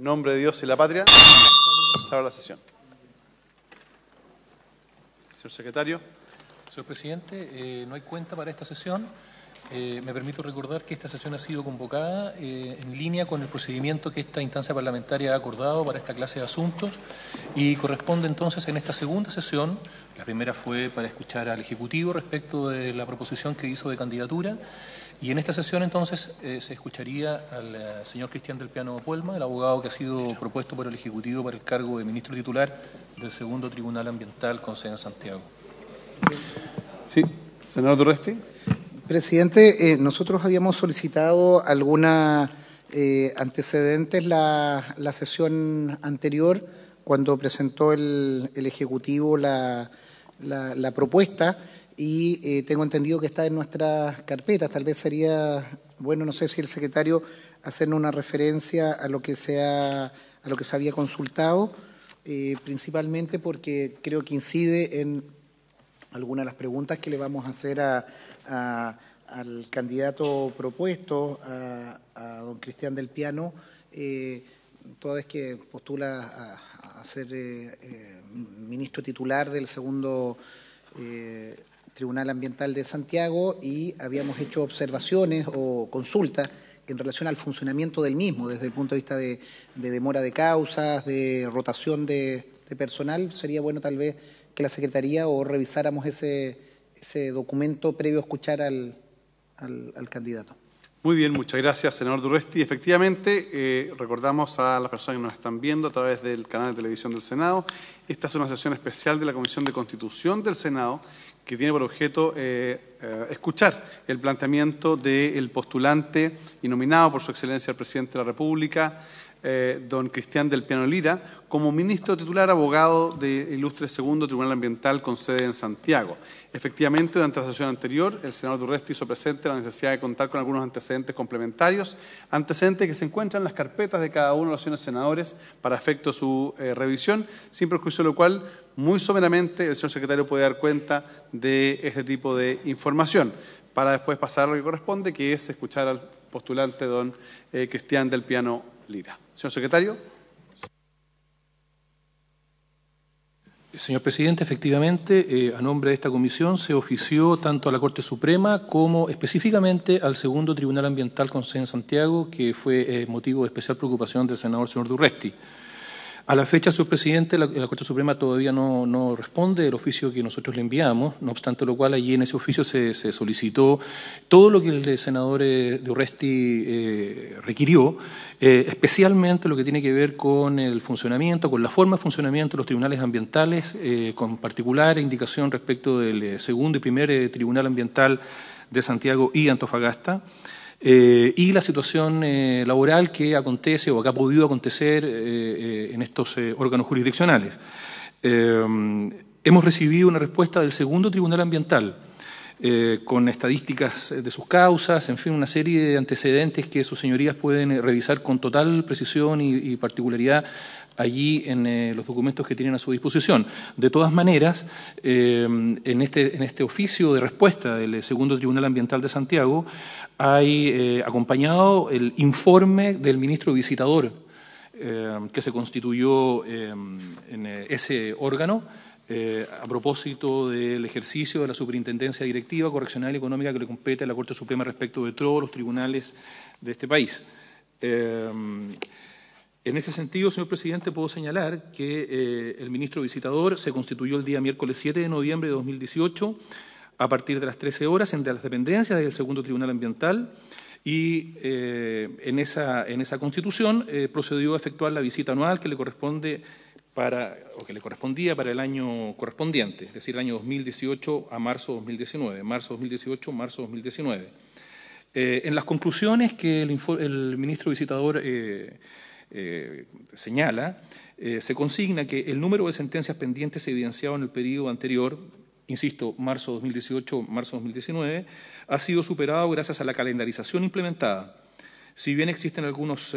nombre de Dios y la patria. Se abre la sesión. Señor secretario. Señor presidente, no hay cuenta para esta sesión. Me permito recordar que esta sesión ha sido convocada en línea con el procedimiento que esta instancia parlamentaria ha acordado para esta clase de asuntos y corresponde entonces en esta segunda sesión. La primera fue para escuchar al Ejecutivo respecto de la proposición que hizo de candidatura y en esta sesión entonces se escucharía al señor Cristian del Piano Puelma, el abogado que ha sido propuesto por el Ejecutivo para el cargo de ministro titular del Segundo Tribunal Ambiental con sede en Santiago. Sí, senador Durresti. Presidente, nosotros habíamos solicitado algunos antecedentes la sesión anterior, cuando presentó el Ejecutivo la propuesta, y tengo entendido que está en nuestras carpetas. Tal vez sería bueno, no sé si el secretario, hacernos una referencia a lo que se había consultado, principalmente porque creo que incide en algunas de las preguntas que le vamos a hacer al candidato propuesto, a don Cristian del Piano, toda vez que postula a ser ministro titular del Segundo Tribunal Ambiental de Santiago, y habíamos hecho observaciones o consultas en relación al funcionamiento del mismo, desde el punto de vista de demora de causas, de rotación de personal. Sería bueno tal vez que la Secretaría o revisáramos ese documento previo a escuchar al candidato. Muy bien, muchas gracias, senador Durresti. Efectivamente, recordamos a las personas que nos están viendo a través del canal de televisión del Senado, esta es una sesión especial de la Comisión de Constitución del Senado que tiene por objeto escuchar el planteamiento del postulante y nominado por su excelencia el presidente de la República, don Cristian del Piano Lira, como ministro titular abogado del ilustre Segundo Tribunal Ambiental con sede en Santiago. Efectivamente, durante la sesión anterior, el senador Durresti hizo presente la necesidad de contar con algunos antecedentes complementarios, antecedentes que se encuentran en las carpetas de cada uno de los señores senadores para efecto de su revisión, sin perjuicio de lo cual, muy someramente, el señor secretario puede dar cuenta de este tipo de información, para después pasar a lo que corresponde, que es escuchar al postulante don Cristian del Piano Lira. Señor secretario. Señor presidente, efectivamente, a nombre de esta comisión se ofició tanto a la Corte Suprema como específicamente al Segundo Tribunal Ambiental con sede en Santiago, que fue motivo de especial preocupación del senador señor Durresti. A la fecha, señor presidente, la Corte Suprema todavía no responde el oficio que nosotros le enviamos, no obstante lo cual allí en ese oficio se solicitó todo lo que el senador Durresti requirió, especialmente lo que tiene que ver con el funcionamiento, con la forma de funcionamiento de los tribunales ambientales, con particular indicación respecto del segundo y primer Tribunal Ambiental de Santiago y Antofagasta, y la situación laboral que acontece o que ha podido acontecer en estos órganos jurisdiccionales. Hemos recibido una respuesta del Segundo Tribunal Ambiental con estadísticas de sus causas, en fin, una serie de antecedentes que sus señorías pueden revisar con total precisión y particularidad allí en los documentos que tienen a su disposición. De todas maneras, en este oficio de respuesta del Segundo Tribunal Ambiental de Santiago hay acompañado el informe del ministro visitador que se constituyó en ese órgano a propósito del ejercicio de la superintendencia directiva, correccional y económica que le compete a la Corte Suprema respecto de todos los tribunales de este país. En ese sentido, señor presidente, puedo señalar que el ministro visitador se constituyó el día miércoles 7 de noviembre de 2018 a partir de las 13 horas en las dependencias del Segundo Tribunal Ambiental y en esa constitución procedió a efectuar la visita anual que le correspondía para el año correspondiente, es decir, el año 2018 a marzo 2019, marzo 2018, marzo 2019. En las conclusiones que el ministro visitador señala, se consigna que el número de sentencias pendientes evidenciado en el periodo anterior, insisto, marzo 2018, marzo 2019, ha sido superado gracias a la calendarización implementada. Si bien existen algunos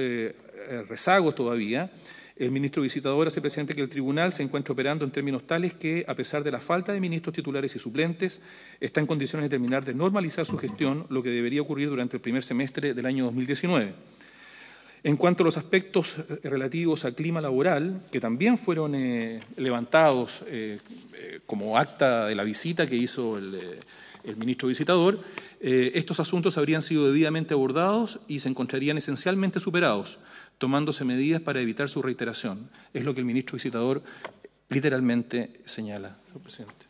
rezagos todavía, el ministro visitador hace presente que el tribunal se encuentra operando en términos tales que, a pesar de la falta de ministros titulares y suplentes, está en condiciones de terminar de normalizar su gestión, lo que debería ocurrir durante el primer semestre del año 2019. En cuanto a los aspectos relativos al clima laboral, que también fueron levantados como acta de la visita que hizo el ministro visitador, estos asuntos habrían sido debidamente abordados y se encontrarían esencialmente superados, tomándose medidas para evitar su reiteración. Es lo que el ministro visitador literalmente señala, señor presidente.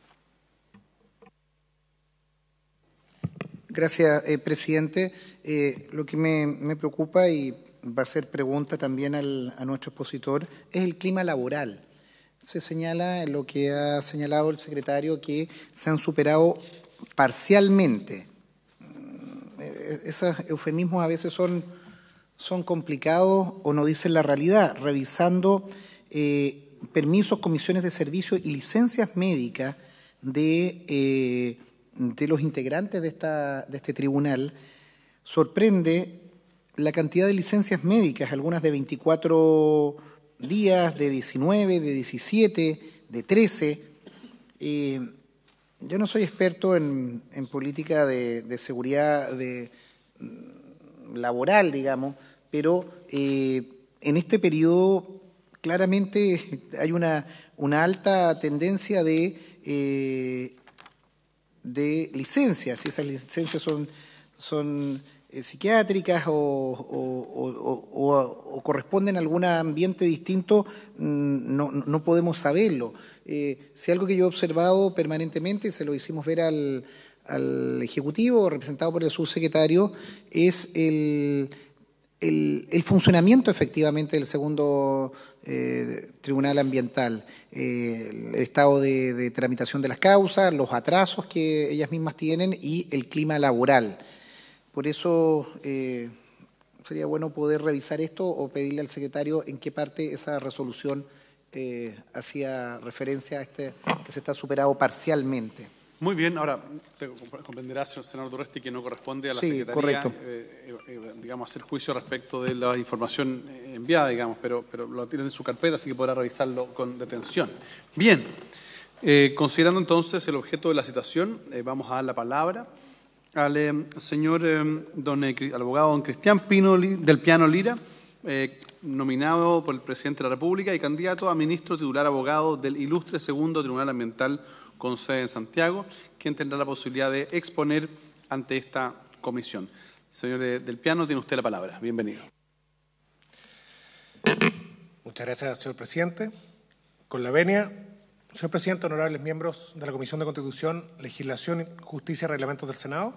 Gracias, presidente. Lo que me preocupa y va a ser pregunta también a nuestro expositor es el clima laboral. Se señala en lo que ha señalado el secretario que se han superado parcialmente. Esos eufemismos a veces son complicados o no dicen la realidad. Revisando permisos, comisiones de servicio y licencias médicas de los integrantes de este tribunal, sorprende la cantidad de licencias médicas, algunas de 24 días, de 19, de 17, de 13. Yo no soy experto en política de seguridad laboral, digamos, pero en este periodo claramente hay una alta tendencia de licencias, y esas licencias son psiquiátricas o corresponden a algún ambiente distinto, no podemos saberlo. Si algo que yo he observado permanentemente, se lo hicimos ver al Ejecutivo, representado por el subsecretario, es el funcionamiento efectivamente del segundo Tribunal Ambiental, el estado de tramitación de las causas, los atrasos que ellas mismas tienen y el clima laboral. Por eso sería bueno poder revisar esto o pedirle al secretario en qué parte esa resolución hacía referencia a que se está superado parcialmente. Muy bien, ahora comprenderá, señor senador Durresti, que no corresponde a la Secretaría, correcto. Digamos, hacer juicio respecto de la información enviada, digamos, pero lo tiene en su carpeta, así que podrá revisarlo con detención. Bien, considerando entonces el objeto de la citación, vamos a dar la palabra al señor al abogado don Cristian del Piano Lira, nominado por el Presidente de la República y candidato a ministro titular abogado del ilustre Segundo Tribunal Ambiental con sede en Santiago, quien tendrá la posibilidad de exponer ante esta comisión. Señor del Piano, tiene usted la palabra. Bienvenido. Muchas gracias, señor presidente. Con la venia, señor presidente, honorables miembros de la Comisión de Constitución, Legislación, Justicia y Reglamentos del Senado.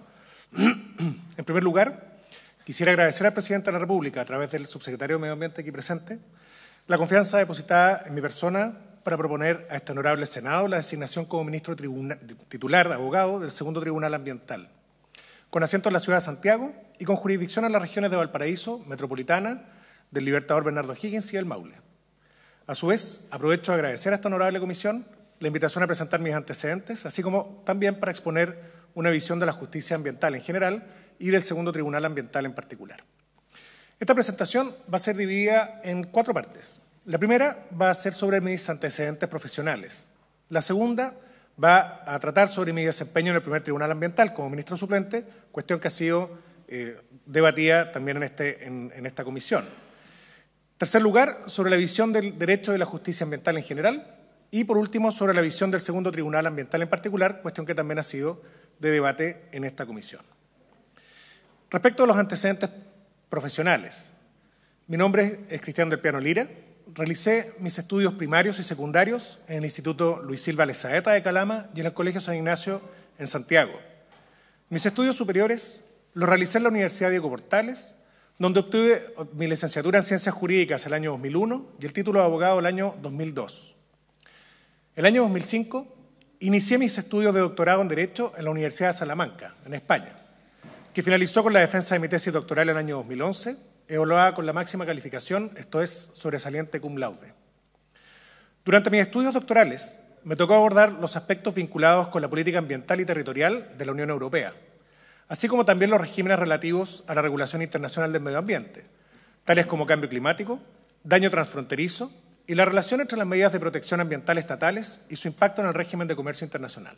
En primer lugar, quisiera agradecer al presidente de la República, a través del subsecretario de Medio Ambiente aquí presente, la confianza depositada en mi persona para proponer a este honorable Senado la designación como ministro titular abogado del Segundo Tribunal Ambiental, con asiento en la ciudad de Santiago y con jurisdicción en las regiones de Valparaíso, Metropolitana, del Libertador Bernardo Higgins y del Maule. A su vez, aprovecho de agradecer a esta honorable comisión la invitación a presentar mis antecedentes, así como también para exponer una visión de la justicia ambiental en general y del Segundo Tribunal Ambiental en particular. Esta presentación va a ser dividida en 4 partes. La primera va a ser sobre mis antecedentes profesionales. La segunda va a tratar sobre mi desempeño en el primer Tribunal Ambiental como ministro suplente, cuestión que ha sido debatida también en esta comisión. En tercer lugar, sobre la visión del derecho de la justicia ambiental en general. Y por último, sobre la visión del Segundo Tribunal Ambiental en particular, cuestión que también ha sido de debate en esta comisión. Respecto a los antecedentes profesionales, mi nombre es Cristian del Piano Lira. Realicé mis estudios primarios y secundarios en el Instituto Luis Silva Lezaeta de Calama y en el Colegio San Ignacio en Santiago. Mis estudios superiores los realicé en la Universidad Diego Portales, donde obtuve mi licenciatura en Ciencias Jurídicas el año 2001 y el título de abogado el año 2002. El año 2005 inicié mis estudios de doctorado en Derecho en la Universidad de Salamanca, en España, que finalizó con la defensa de mi tesis doctoral el año 2011, evaluada con la máxima calificación, esto es, sobresaliente cum laude. Durante mis estudios doctorales me tocó abordar los aspectos vinculados con la política ambiental y territorial de la Unión Europea, así como también los regímenes relativos a la regulación internacional del medio ambiente, tales como cambio climático, daño transfronterizo y la relación entre las medidas de protección ambiental estatales y su impacto en el régimen de comercio internacional.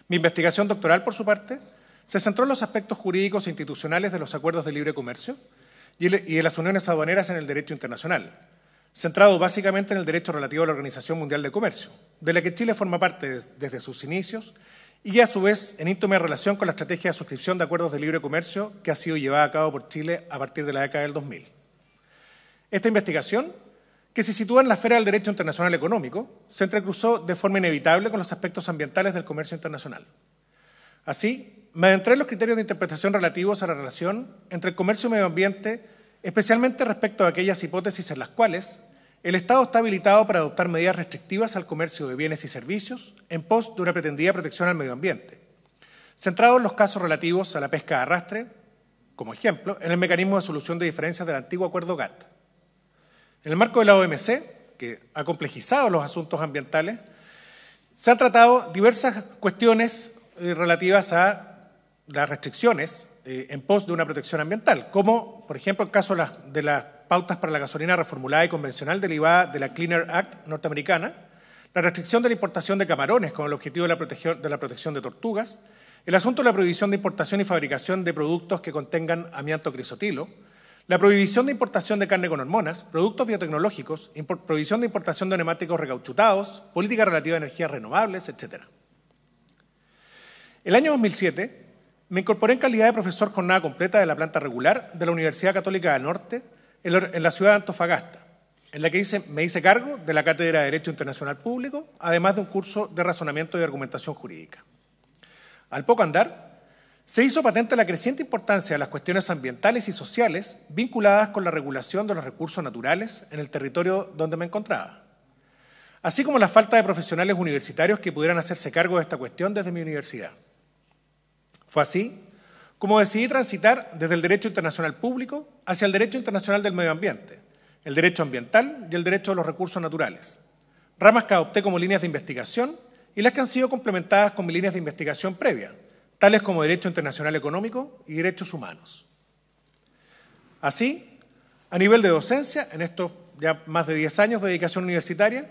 Mi investigación doctoral, por su parte, se centró en los aspectos jurídicos e institucionales de los acuerdos de libre comercio y de las uniones aduaneras en el derecho internacional, centrado básicamente en el derecho relativo a la Organización Mundial de Comercio, de la que Chile forma parte desde sus inicios y a su vez en íntima relación con la estrategia de suscripción de acuerdos de libre comercio que ha sido llevada a cabo por Chile a partir de la década del 2000. Esta investigación, que se sitúa en la esfera del derecho internacional económico, se entrecruzó de forma inevitable con los aspectos ambientales del comercio internacional. Así, me adentré en los criterios de interpretación relativos a la relación entre el comercio y medio ambiente, especialmente respecto a aquellas hipótesis en las cuales el Estado está habilitado para adoptar medidas restrictivas al comercio de bienes y servicios en pos de una pretendida protección al medio ambiente, centrado en los casos relativos a la pesca de arrastre, como ejemplo, en el mecanismo de solución de diferencias del antiguo acuerdo GATT. En el marco de la OMC, que ha complejizado los asuntos ambientales, se han tratado diversas cuestiones relativas a las restricciones en pos de una protección ambiental, como, por ejemplo, el caso de las pautas para la gasolina reformulada y convencional derivada de la Clean Air Act norteamericana, la restricción de la importación de camarones con el objetivo de la protección de tortugas, el asunto de la prohibición de importación y fabricación de productos que contengan amianto crisotilo, la prohibición de importación de carne con hormonas, productos biotecnológicos, prohibición de importación de neumáticos recauchutados, política relativa a energías renovables, etc. El año 2007 me incorporé en calidad de profesor jornada completa de la planta regular de la Universidad Católica del Norte en la ciudad de Antofagasta, en la que me hice cargo de la Cátedra de Derecho Internacional Público, además de un curso de razonamiento y argumentación jurídica. Al poco andar, se hizo patente la creciente importancia de las cuestiones ambientales y sociales vinculadas con la regulación de los recursos naturales en el territorio donde me encontraba, así como la falta de profesionales universitarios que pudieran hacerse cargo de esta cuestión desde mi universidad. Fue así como decidí transitar desde el derecho internacional público hacia el derecho internacional del medio ambiente, el derecho ambiental y el derecho a los recursos naturales, ramas que adopté como líneas de investigación y las que han sido complementadas con mis líneas de investigación previa, tales como Derecho Internacional Económico y Derechos Humanos. Así, a nivel de docencia, en estos ya más de 10 años de dedicación universitaria,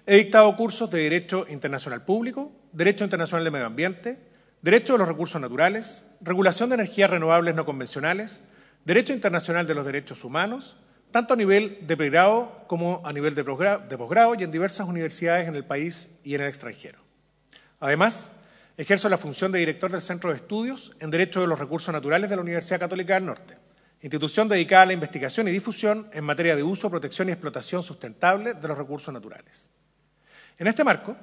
he dictado cursos de Derecho Internacional Público, Derecho Internacional de Medio Ambiente, Derecho de los Recursos Naturales, Regulación de Energías Renovables No Convencionales, Derecho Internacional de los Derechos Humanos, tanto a nivel de pregrado como a nivel de posgrado y en diversas universidades en el país y en el extranjero. Además, ejerzo la función de director del Centro de Estudios en Derecho de los Recursos Naturales de la Universidad Católica del Norte, institución dedicada a la investigación y difusión en materia de uso, protección y explotación sustentable de los recursos naturales. En este marco,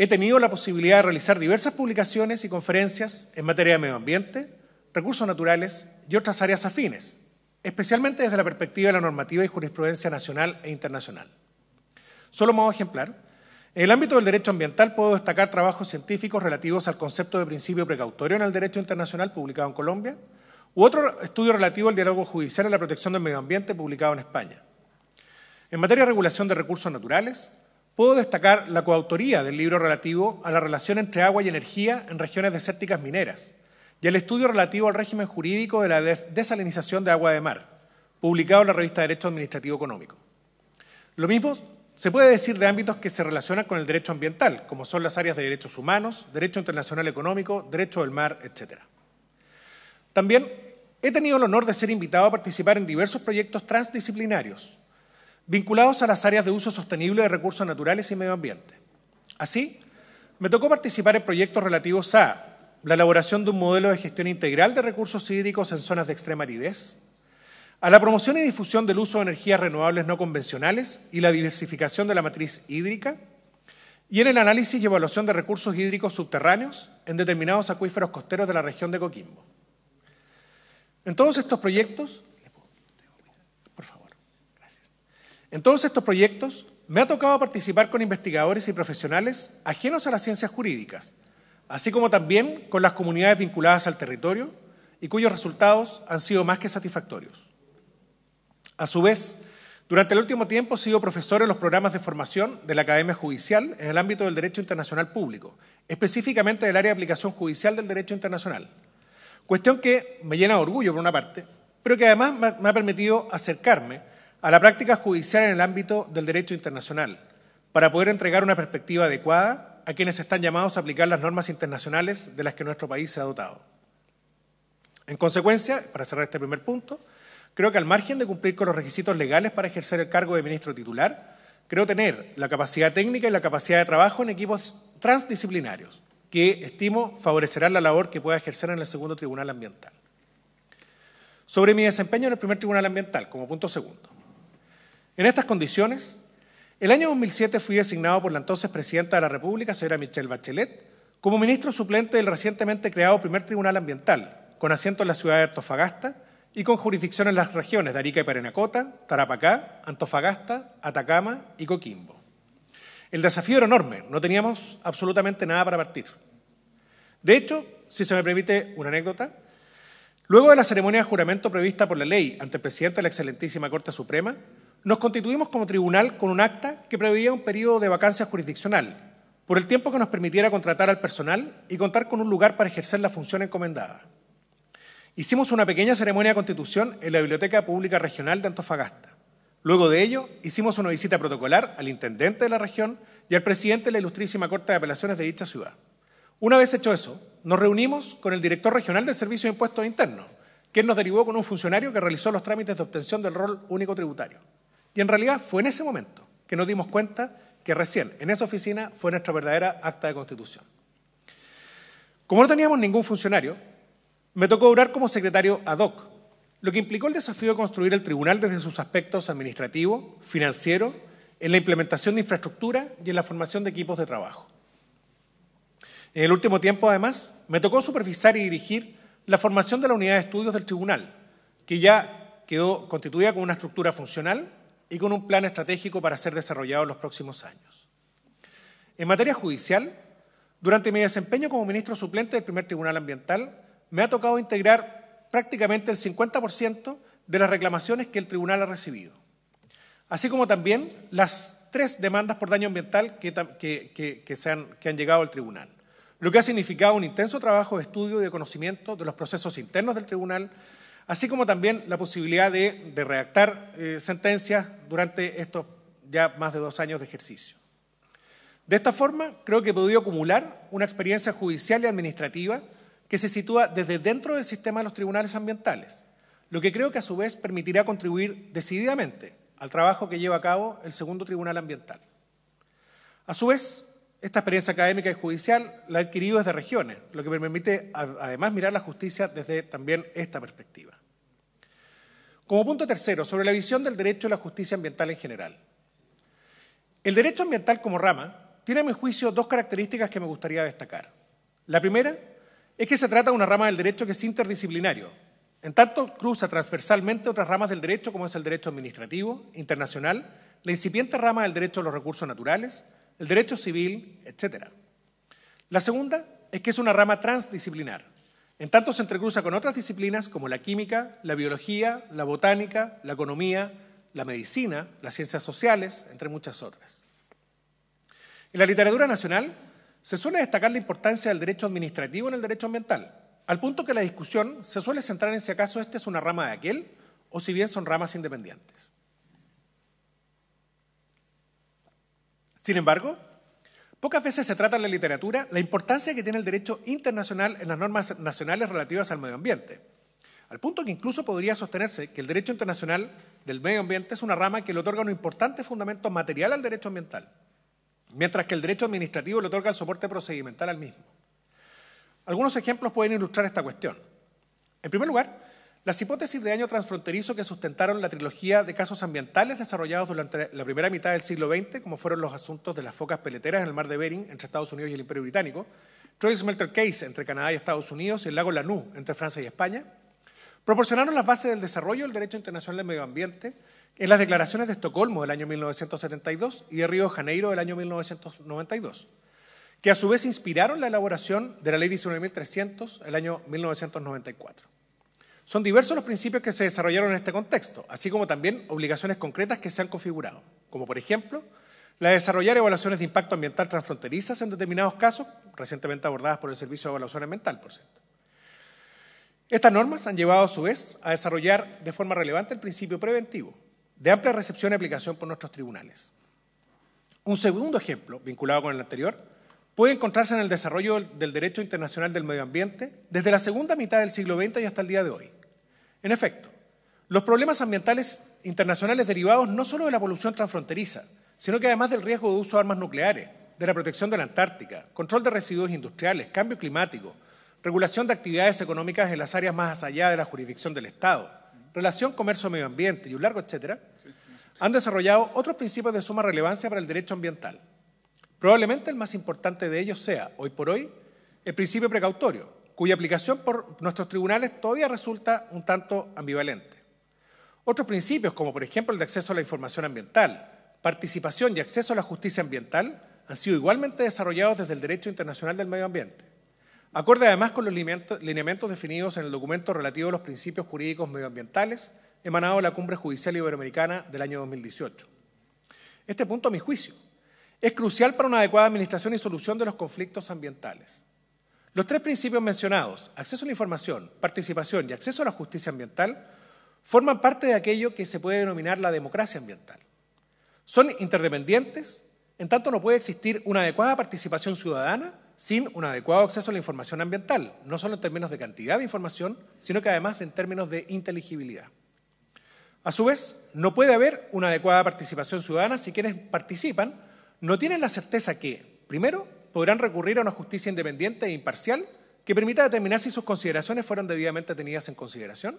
he tenido la posibilidad de realizar diversas publicaciones y conferencias en materia de medio ambiente, recursos naturales y otras áreas afines, especialmente desde la perspectiva de la normativa y jurisprudencia nacional e internacional. Solo modo ejemplar, en el ámbito del derecho ambiental puedo destacar trabajos científicos relativos al concepto de principio precautorio en el derecho internacional publicado en Colombia, u otro estudio relativo al diálogo judicial en la protección del medio ambiente publicado en España. En materia de regulación de recursos naturales, puedo destacar la coautoría del libro relativo a la relación entre agua y energía en regiones desérticas mineras y el estudio relativo al régimen jurídico de la desalinización de agua de mar, publicado en la revista Derecho Administrativo Económico. Lo mismo se puede decir de ámbitos que se relacionan con el derecho ambiental, como son las áreas de derechos humanos, derecho internacional económico, derecho del mar, etc. También he tenido el honor de ser invitado a participar en diversos proyectos transdisciplinarios vinculados a las áreas de uso sostenible de recursos naturales y medio ambiente. Así, me tocó participar en proyectos relativos a la elaboración de un modelo de gestión integral de recursos hídricos en zonas de extrema aridez, a la promoción y difusión del uso de energías renovables no convencionales y la diversificación de la matriz hídrica, y en el análisis y evaluación de recursos hídricos subterráneos en determinados acuíferos costeros de la región de Coquimbo. En todos estos proyectos, me ha tocado participar con investigadores y profesionales ajenos a las ciencias jurídicas, así como también con las comunidades vinculadas al territorio y cuyos resultados han sido más que satisfactorios. A su vez, durante el último tiempo he sido profesor en los programas de formación de la Academia Judicial en el ámbito del Derecho Internacional Público, específicamente del área de aplicación judicial del Derecho Internacional, cuestión que me llena de orgullo por una parte, pero que además me ha permitido acercarme a la práctica judicial en el ámbito del derecho internacional, para poder entregar una perspectiva adecuada a quienes están llamados a aplicar las normas internacionales de las que nuestro país se ha dotado. En consecuencia, para cerrar este primer punto, creo que al margen de cumplir con los requisitos legales para ejercer el cargo de ministro titular, creo tener la capacidad técnica y la capacidad de trabajo en equipos transdisciplinarios, que estimo favorecerán la labor que pueda ejercer en el segundo Tribunal Ambiental. Sobre mi desempeño en el primer Tribunal Ambiental, como punto segundo. En estas condiciones, el año 2007 fui designado por la entonces Presidenta de la República, señora Michelle Bachelet, como ministro suplente del recientemente creado primer Tribunal Ambiental, con asiento en la ciudad de Antofagasta y con jurisdicción en las regiones de Arica y Parinacota, Tarapacá, Antofagasta, Atacama y Coquimbo. El desafío era enorme, no teníamos absolutamente nada para partir. De hecho, si se me permite una anécdota, luego de la ceremonia de juramento prevista por la ley ante el presidente de la excelentísima Corte Suprema, nos constituimos como tribunal con un acta que preveía un periodo de vacancia jurisdiccional, por el tiempo que nos permitiera contratar al personal y contar con un lugar para ejercer la función encomendada. Hicimos una pequeña ceremonia de constitución en la Biblioteca Pública Regional de Antofagasta. Luego de ello, hicimos una visita protocolar al intendente de la región y al presidente de la Ilustrísima Corte de Apelaciones de dicha ciudad. Una vez hecho eso, nos reunimos con el director regional del Servicio de Impuestos Internos, quien nos derivó con un funcionario que realizó los trámites de obtención del rol único tributario. Y en realidad fue en ese momento que nos dimos cuenta que recién en esa oficina fue nuestra verdadera acta de constitución. Como no teníamos ningún funcionario, me tocó durar como secretario ad hoc, lo que implicó el desafío de construir el tribunal desde sus aspectos administrativo, financiero, en la implementación de infraestructura y en la formación de equipos de trabajo. En el último tiempo, además, me tocó supervisar y dirigir la formación de la unidad de estudios del tribunal, que ya quedó constituida con una estructura funcional y con un plan estratégico para ser desarrollado en los próximos años. En materia judicial, durante mi desempeño como ministro suplente del primer Tribunal Ambiental, me ha tocado integrar prácticamente el 50% de las reclamaciones que el tribunal ha recibido, así como también las 3 demandas por daño ambiental que han llegado al tribunal, lo que ha significado un intenso trabajo de estudio y de conocimiento de los procesos internos del tribunal, así como también la posibilidad de redactar sentencias durante estos ya más de 2 años de ejercicio. De esta forma, creo que he podido acumular una experiencia judicial y administrativa que se sitúa desde dentro del sistema de los tribunales ambientales, lo que creo que a su vez permitirá contribuir decididamente al trabajo que lleva a cabo el segundo Tribunal Ambiental. A su vez, esta experiencia académica y judicial la he adquirido desde regiones, lo que me permite además mirar la justicia desde también esta perspectiva. Como punto tercero, sobre la visión del derecho y la justicia ambiental en general. El derecho ambiental como rama tiene a mi juicio 2 características que me gustaría destacar. La primera es que se trata de una rama del derecho que es interdisciplinario, en tanto cruza transversalmente otras ramas del derecho como es el derecho administrativo, internacional, la incipiente rama del derecho a los recursos naturales, el derecho civil, etc. La segunda es que es una rama transdisciplinar, en tanto se entrecruza con otras disciplinas como la química, la biología, la botánica, la economía, la medicina, las ciencias sociales, entre muchas otras. En la literatura nacional se suele destacar la importancia del derecho administrativo en el derecho ambiental, al punto que la discusión se suele centrar en si acaso este es una rama de aquel o si bien son ramas independientes. Sin embargo, pocas veces se trata en la literatura la importancia que tiene el derecho internacional en las normas nacionales relativas al medio ambiente, al punto que incluso podría sostenerse que el derecho internacional del medio ambiente es una rama que le otorga un importante fundamento material al derecho ambiental, mientras que el derecho administrativo le otorga el soporte procedimental al mismo. Algunos ejemplos pueden ilustrar esta cuestión. En primer lugar, las hipótesis de daño transfronterizo que sustentaron la trilogía de casos ambientales desarrollados durante la primera mitad del siglo XX, como fueron los asuntos de las focas peleteras en el mar de Bering entre Estados Unidos y el Imperio Británico, Troy Smelter Case entre Canadá y Estados Unidos y el lago Lanú entre Francia y España, proporcionaron las bases del desarrollo del derecho internacional del medio ambiente en las declaraciones de Estocolmo del año 1972 y de Río de Janeiro del año 1992, que a su vez inspiraron la elaboración de la Ley 19.300 del año 1994. Son diversos los principios que se desarrollaron en este contexto, así como también obligaciones concretas que se han configurado, como por ejemplo la de desarrollar evaluaciones de impacto ambiental transfronterizas en determinados casos, recientemente abordadas por el Servicio de Evaluación Ambiental, por cierto. Estas normas han llevado a su vez a desarrollar de forma relevante el principio preventivo, de amplia recepción y aplicación por nuestros tribunales. Un segundo ejemplo, vinculado con el anterior, puede encontrarse en el desarrollo del derecho internacional del medio ambiente desde la segunda mitad del siglo XX y hasta el día de hoy. En efecto, los problemas ambientales internacionales derivados no solo de la polución transfronteriza, sino que además del riesgo de uso de armas nucleares, de la protección de la Antártica, control de residuos industriales, cambio climático, regulación de actividades económicas en las áreas más allá de la jurisdicción del Estado, relación comercio-medio ambiente y un largo etcétera, han desarrollado otros principios de suma relevancia para el derecho ambiental. Probablemente el más importante de ellos sea, hoy por hoy, el principio precautorio, cuya aplicación por nuestros tribunales todavía resulta un tanto ambivalente. Otros principios, como por ejemplo el de acceso a la información ambiental, participación y acceso a la justicia ambiental, han sido igualmente desarrollados desde el derecho internacional del medio ambiente, acorde además con los lineamientos definidos en el documento relativo a los principios jurídicos medioambientales emanado de la Cumbre Judicial Iberoamericana del año 2018. Este punto, a mi juicio, es crucial para una adecuada administración y solución de los conflictos ambientales. Los tres principios mencionados, acceso a la información, participación y acceso a la justicia ambiental, forman parte de aquello que se puede denominar la democracia ambiental. Son interdependientes, en tanto no puede existir una adecuada participación ciudadana sin un adecuado acceso a la información ambiental, no solo en términos de cantidad de información, sino que además en términos de inteligibilidad. A su vez, no puede haber una adecuada participación ciudadana si quienes participan no tienen la certeza que, primero, podrán recurrir a una justicia independiente e imparcial que permita determinar si sus consideraciones fueron debidamente tenidas en consideración,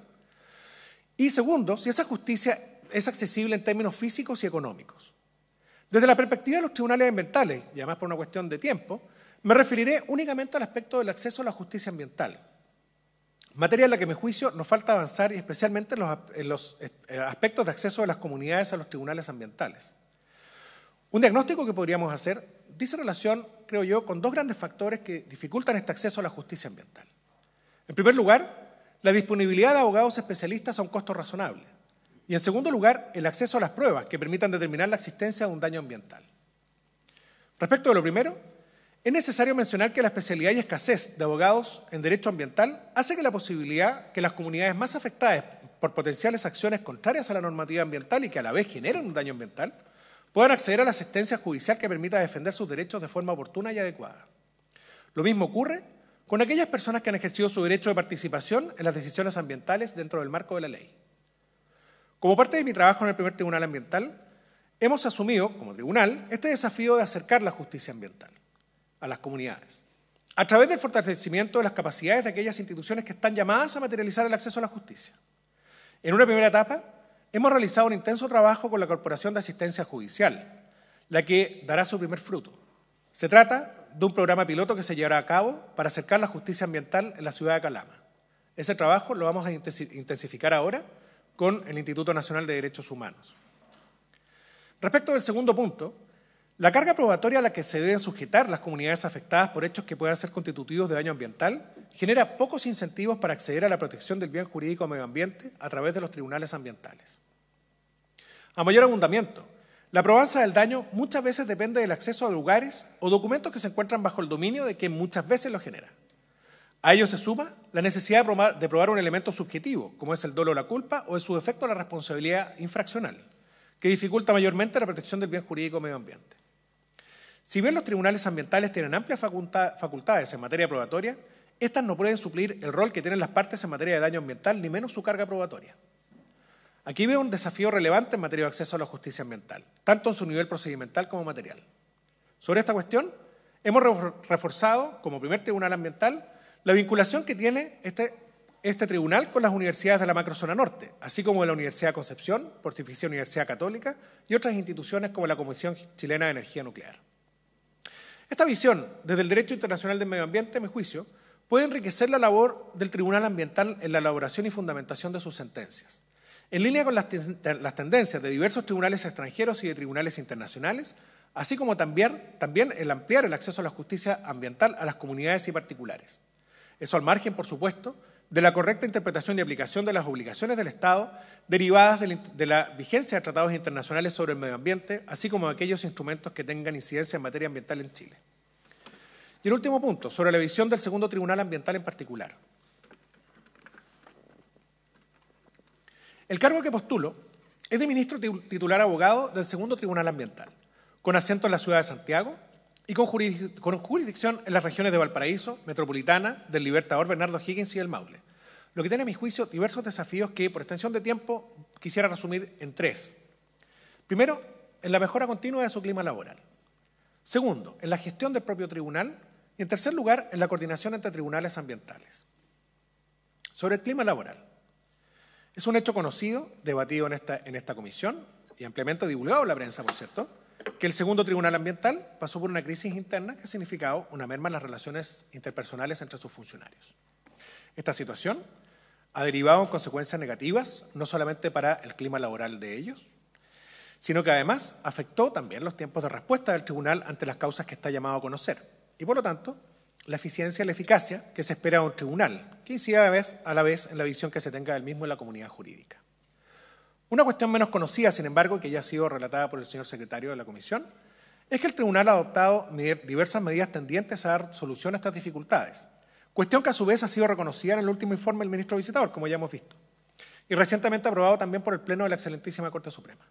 y segundo, si esa justicia es accesible en términos físicos y económicos. Desde la perspectiva de los tribunales ambientales, y además por una cuestión de tiempo, me referiré únicamente al aspecto del acceso a la justicia ambiental, materia en la que, a mi juicio, nos falta avanzar y especialmente en los aspectos de acceso de las comunidades a los tribunales ambientales. Un diagnóstico que podríamos hacer dice relación, creo yo, con dos grandes factores que dificultan este acceso a la justicia ambiental. En primer lugar, la disponibilidad de abogados especialistas a un costo razonable. Y en segundo lugar, el acceso a las pruebas que permitan determinar la existencia de un daño ambiental. Respecto de lo primero, es necesario mencionar que la especialidad y escasez de abogados en derecho ambiental hace que la posibilidad que las comunidades más afectadas por potenciales acciones contrarias a la normativa ambiental y que a la vez generan un daño ambiental, puedan acceder a la asistencia judicial que permita defender sus derechos de forma oportuna y adecuada. Lo mismo ocurre con aquellas personas que han ejercido su derecho de participación en las decisiones ambientales dentro del marco de la ley. Como parte de mi trabajo en el primer tribunal ambiental, hemos asumido, como tribunal, este desafío de acercar la justicia ambiental a las comunidades, a través del fortalecimiento de las capacidades de aquellas instituciones que están llamadas a materializar el acceso a la justicia. En una primera etapa, hemos realizado un intenso trabajo con la Corporación de Asistencia Judicial, la que dará su primer fruto. Se trata de un programa piloto que se llevará a cabo para acercar la justicia ambiental en la ciudad de Calama. Ese trabajo lo vamos a intensificar ahora con el Instituto Nacional de Derechos Humanos. Respecto del segundo punto, la carga probatoria a la que se deben sujetar las comunidades afectadas por hechos que puedan ser constitutivos de daño ambiental genera pocos incentivos para acceder a la protección del bien jurídico medio ambiente a través de los tribunales ambientales. A mayor abundamiento, la probanza del daño muchas veces depende del acceso a lugares o documentos que se encuentran bajo el dominio de quien muchas veces lo genera. A ello se suma la necesidad de probar un elemento subjetivo, como es el dolo o la culpa, o en su defecto la responsabilidad infraccional, que dificulta mayormente la protección del bien jurídico medio ambiente. Si bien los tribunales ambientales tienen amplias facultades en materia probatoria, estas no pueden suplir el rol que tienen las partes en materia de daño ambiental, ni menos su carga probatoria. Aquí veo un desafío relevante en materia de acceso a la justicia ambiental, tanto en su nivel procedimental como material. Sobre esta cuestión, hemos reforzado, como primer tribunal ambiental, la vinculación que tiene este tribunal con las universidades de la macrozona norte, así como de la Universidad de Concepción, Pontificia Universidad Católica y otras instituciones como la Comisión Chilena de Energía Nuclear. Esta visión, desde el derecho internacional del medio ambiente, a mi juicio, puede enriquecer la labor del tribunal ambiental en la elaboración y fundamentación de sus sentencias. En línea con las tendencias de diversos tribunales extranjeros y de tribunales internacionales, así como también el ampliar el acceso a la justicia ambiental a las comunidades y particulares. Eso al margen, por supuesto, de la correcta interpretación y aplicación de las obligaciones del Estado derivadas de la vigencia de tratados internacionales sobre el medio ambiente, así como de aquellos instrumentos que tengan incidencia en materia ambiental en Chile. Y el último punto, sobre la visión del segundo tribunal ambiental en particular. El cargo que postulo es de ministro titular abogado del segundo tribunal ambiental, con asiento en la ciudad de Santiago y con jurisdicción en las regiones de Valparaíso, Metropolitana, del Libertador Bernardo Higgins y del Maule, lo que tiene a mi juicio diversos desafíos que por extensión de tiempo quisiera resumir en 3. Primero, en la mejora continua de su clima laboral. Segundo, en la gestión del propio tribunal. Y en tercer lugar, en la coordinación entre tribunales ambientales. Sobre el clima laboral. Es un hecho conocido, debatido en esta comisión y ampliamente divulgado en la prensa, por cierto, que el segundo tribunal ambiental pasó por una crisis interna que ha significado una merma en las relaciones interpersonales entre sus funcionarios. Esta situación ha derivado en consecuencias negativas, no solamente para el clima laboral de ellos, sino que además afectó también los tiempos de respuesta del tribunal ante las causas que está llamado a conocer. Y por lo tanto, la eficiencia y la eficacia que se espera de un tribunal, que incida a la vez en la visión que se tenga del mismo en la comunidad jurídica. Una cuestión menos conocida, sin embargo, que ya ha sido relatada por el señor secretario de la Comisión, es que el tribunal ha adoptado diversas medidas tendientes a dar solución a estas dificultades, cuestión que a su vez ha sido reconocida en el último informe del ministro visitador, como ya hemos visto, y recientemente aprobado también por el Pleno de la excelentísima Corte Suprema.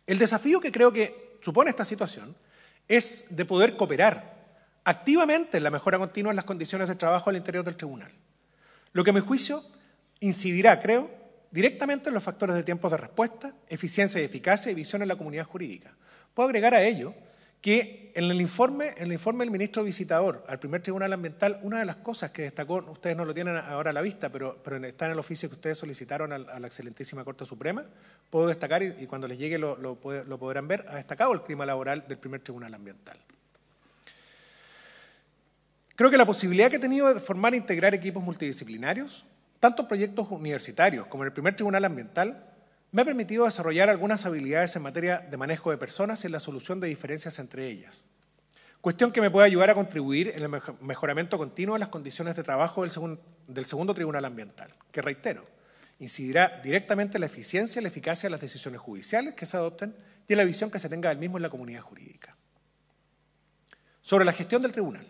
El desafío que creo que supone esta situación es de poder cooperar activamente en la mejora continua en las condiciones de trabajo al interior del tribunal, lo que a mi juicio incidirá, creo, directamente en los factores de tiempos de respuesta, eficiencia y eficacia y visión en la comunidad jurídica. Puedo agregar a ello que en el informe del ministro visitador al primer tribunal ambiental, una de las cosas que destacó, ustedes no lo tienen ahora a la vista, pero está en el oficio que ustedes solicitaron a la excelentísima Corte Suprema, puedo destacar, y cuando les llegue lo podrán ver, ha destacado el clima laboral del primer tribunal ambiental. Creo que la posibilidad que he tenido de formar e integrar equipos multidisciplinarios, tanto en proyectos universitarios como en el primer tribunal ambiental, me ha permitido desarrollar algunas habilidades en materia de manejo de personas y en la solución de diferencias entre ellas. Cuestión que me puede ayudar a contribuir en el mejoramiento continuo de las condiciones de trabajo del segundo tribunal ambiental, que reitero, incidirá directamente en la eficiencia y la eficacia de las decisiones judiciales que se adopten y en la visión que se tenga del mismo en la comunidad jurídica. Sobre la gestión del tribunal.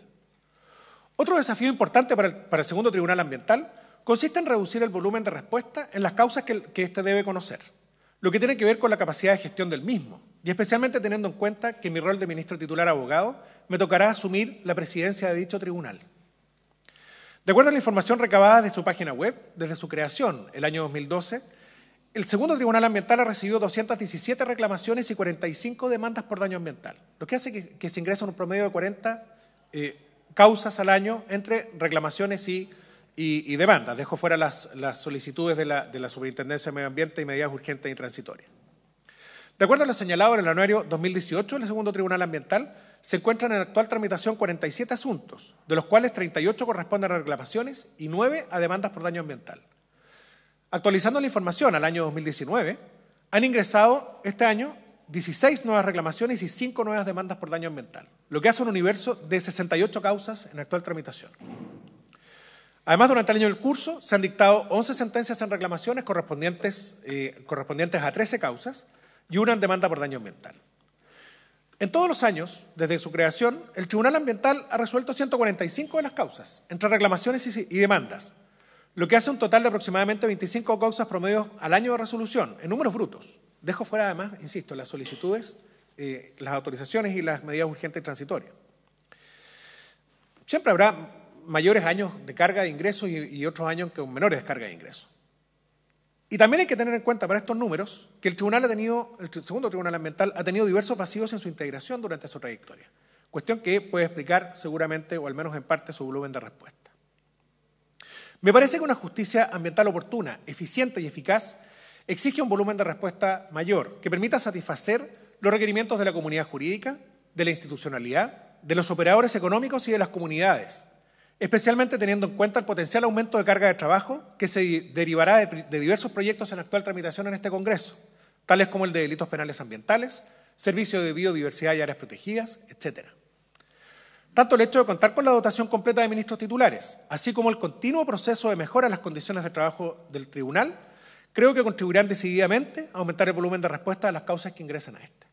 Otro desafío importante para el segundo tribunal ambiental consiste en reducir el volumen de respuesta en las causas que éste debe conocer, lo que tiene que ver con la capacidad de gestión del mismo, y especialmente teniendo en cuenta que en mi rol de ministro titular abogado me tocará asumir la presidencia de dicho tribunal. De acuerdo a la información recabada de su página web, desde su creación, el año 2012, el segundo tribunal ambiental ha recibido 217 reclamaciones y 45 demandas por daño ambiental, lo que hace que se ingresen un promedio de 40 causas al año entre reclamaciones y demandas. Dejo fuera las solicitudes de la Superintendencia de Medio Ambiente y medidas urgentes y transitorias. De acuerdo a lo señalado en el anuario 2018 del segundo tribunal ambiental, se encuentran en actual tramitación 47 asuntos, de los cuales 38 corresponden a reclamaciones y 9 a demandas por daño ambiental. Actualizando la información al año 2019, han ingresado este año 16 nuevas reclamaciones y 5 nuevas demandas por daño ambiental, lo que hace un universo de 68 causas en actual tramitación. Además, durante el año del curso se han dictado 11 sentencias en reclamaciones correspondientes a 13 causas y una en demanda por daño ambiental. En todos los años, desde su creación, el Tribunal Ambiental ha resuelto 145 de las causas, entre reclamaciones y demandas, lo que hace un total de aproximadamente 25 causas promedio al año de resolución, en números brutos. Dejo fuera, además, insisto, las solicitudes, las autorizaciones y las medidas urgentes y transitorias. Siempre habrá mayores años de carga de ingresos y otros años con menores cargas de ingresos. Y también hay que tener en cuenta para estos números que el segundo tribunal ambiental ha tenido diversos vacíos en su integración durante su trayectoria, cuestión que puede explicar seguramente, o al menos en parte, su volumen de respuesta. Me parece que una justicia ambiental oportuna, eficiente y eficaz exige un volumen de respuesta mayor que permita satisfacer los requerimientos de la comunidad jurídica, de la institucionalidad, de los operadores económicos y de las comunidades, especialmente teniendo en cuenta el potencial aumento de carga de trabajo que se derivará de diversos proyectos en actual tramitación en este Congreso, tales como el de delitos penales ambientales, servicio de biodiversidad y áreas protegidas, etc. Tanto el hecho de contar con la dotación completa de ministros titulares, así como el continuo proceso de mejora en las condiciones de trabajo del tribunal, creo que contribuirán decididamente a aumentar el volumen de respuesta a las causas que ingresen a este.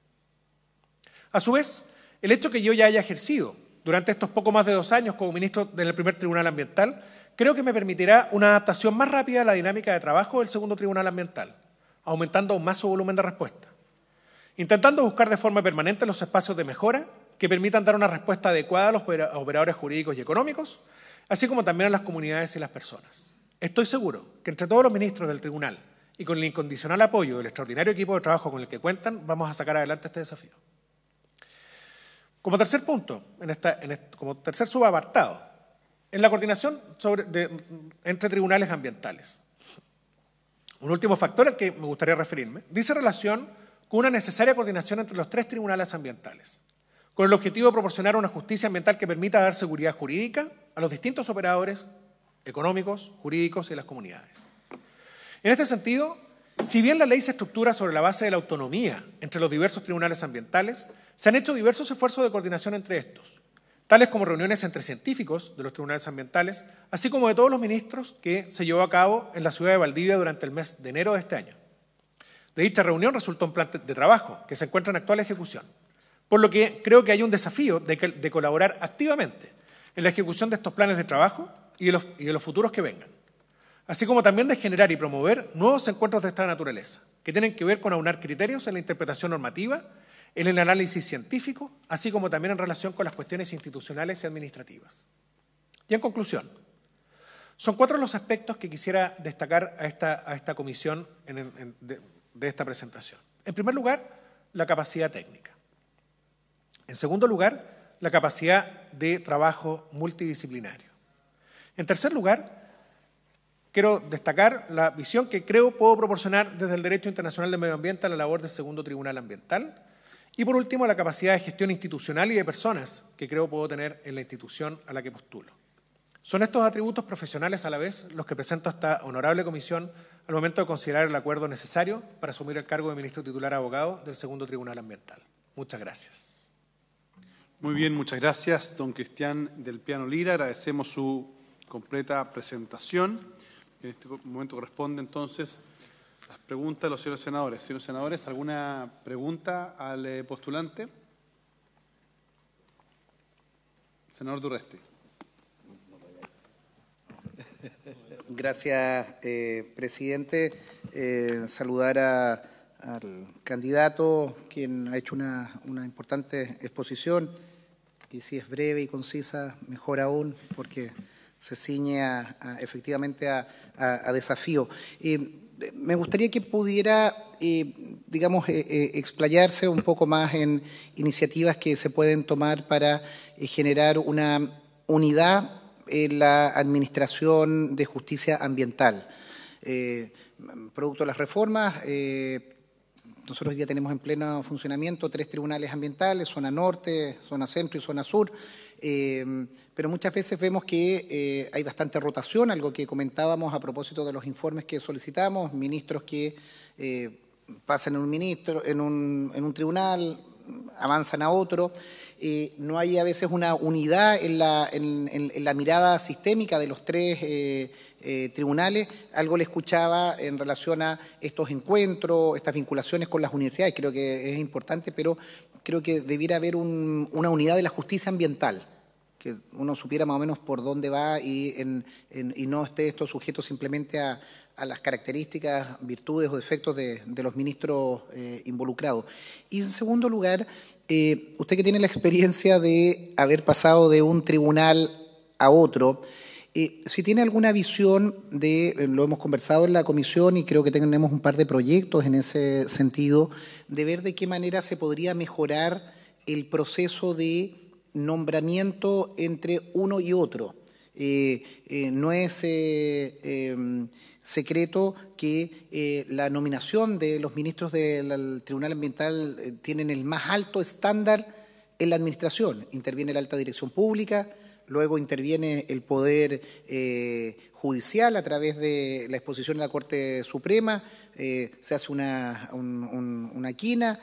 A su vez, el hecho que yo ya haya ejercido durante estos poco más de 2 años como ministro del primer tribunal ambiental, creo que me permitirá una adaptación más rápida a la dinámica de trabajo del segundo tribunal ambiental, aumentando aún más su volumen de respuesta, intentando buscar de forma permanente los espacios de mejora que permitan dar una respuesta adecuada a los operadores jurídicos y económicos, así como también a las comunidades y las personas. Estoy seguro que entre todos los ministros del tribunal y con el incondicional apoyo del extraordinario equipo de trabajo con el que cuentan, vamos a sacar adelante este desafío. Como tercer punto, como tercer subapartado, en la coordinación entre tribunales ambientales. Un último factor al que me gustaría referirme dice relación con una necesaria coordinación entre los 3 tribunales ambientales, con el objetivo de proporcionar una justicia ambiental que permita dar seguridad jurídica a los distintos operadores económicos, jurídicos y de las comunidades. En este sentido, si bien la ley se estructura sobre la base de la autonomía entre los diversos tribunales ambientales, se han hecho diversos esfuerzos de coordinación entre estos, tales como reuniones entre científicos de los tribunales ambientales, así como de todos los ministros que se llevó a cabo en la ciudad de Valdivia durante el mes de enero de este año. De dicha reunión resultó un plan de trabajo que se encuentra en actual ejecución, por lo que creo que hay un desafío de colaborar activamente en la ejecución de estos planes de trabajo y de los futuros que vengan, así como también de generar y promover nuevos encuentros de esta naturaleza, que tienen que ver con aunar criterios en la interpretación normativa, en el análisis científico, así como también en relación con las cuestiones institucionales y administrativas. Y en conclusión, son 4 los aspectos que quisiera destacar a esta comisión de esta presentación. En primer lugar, la capacidad técnica. En segundo lugar, la capacidad de trabajo multidisciplinario. En tercer lugar, quiero destacar la visión que creo puedo proporcionar desde el Derecho Internacional del Medio Ambiente a la labor del Segundo Tribunal Ambiental. Y por último, la capacidad de gestión institucional y de personas que creo puedo tener en la institución a la que postulo. Son estos atributos profesionales a la vez los que presento a esta honorable comisión al momento de considerar el acuerdo necesario para asumir el cargo de ministro titular abogado del Segundo Tribunal Ambiental. Muchas gracias. Muy bien, muchas gracias, don Cristian del Piano Lira. Agradecemos su completa presentación. En este momento corresponde entonces las preguntas de los señores senadores. Señores senadores, ¿alguna pregunta al postulante? Senador Durresti. Gracias, presidente. Saludar al candidato, quien ha hecho una importante exposición, y si es breve y concisa, mejor aún, porque se ciñe efectivamente a desafío. Me gustaría que pudiera, digamos, explayarse un poco más en iniciativas que se pueden tomar para generar una unidad en la administración de justicia ambiental. Producto de las reformas, nosotros hoy día tenemos en pleno funcionamiento 3 tribunales ambientales, zona norte, zona centro y zona sur, pero muchas veces vemos que hay bastante rotación, algo que comentábamos a propósito de los informes que solicitamos, ministros que pasan en un tribunal, avanzan a otro. No hay a veces una unidad en la mirada sistémica de los 3 tribunales. Algo le escuchaba en relación a estos encuentros, estas vinculaciones con las universidades, creo que es importante, pero creo que debiera haber una unidad de la justicia ambiental, que uno supiera más o menos por dónde va y no esté esto sujeto simplemente a las características, virtudes o defectos de los ministros involucrados. Y en segundo lugar, usted que tiene la experiencia de haber pasado de un tribunal a otro, si tiene alguna visión lo hemos conversado en la comisión y creo que tenemos un par de proyectos en ese sentido, de ver de qué manera se podría mejorar el proceso de nombramiento entre uno y otro. No es secreto que la nominación de los ministros del Tribunal Ambiental tienen el más alto estándar en la administración. Interviene la alta dirección pública, luego interviene el Poder Judicial a través de la exposición en la Corte Suprema, se hace una quina,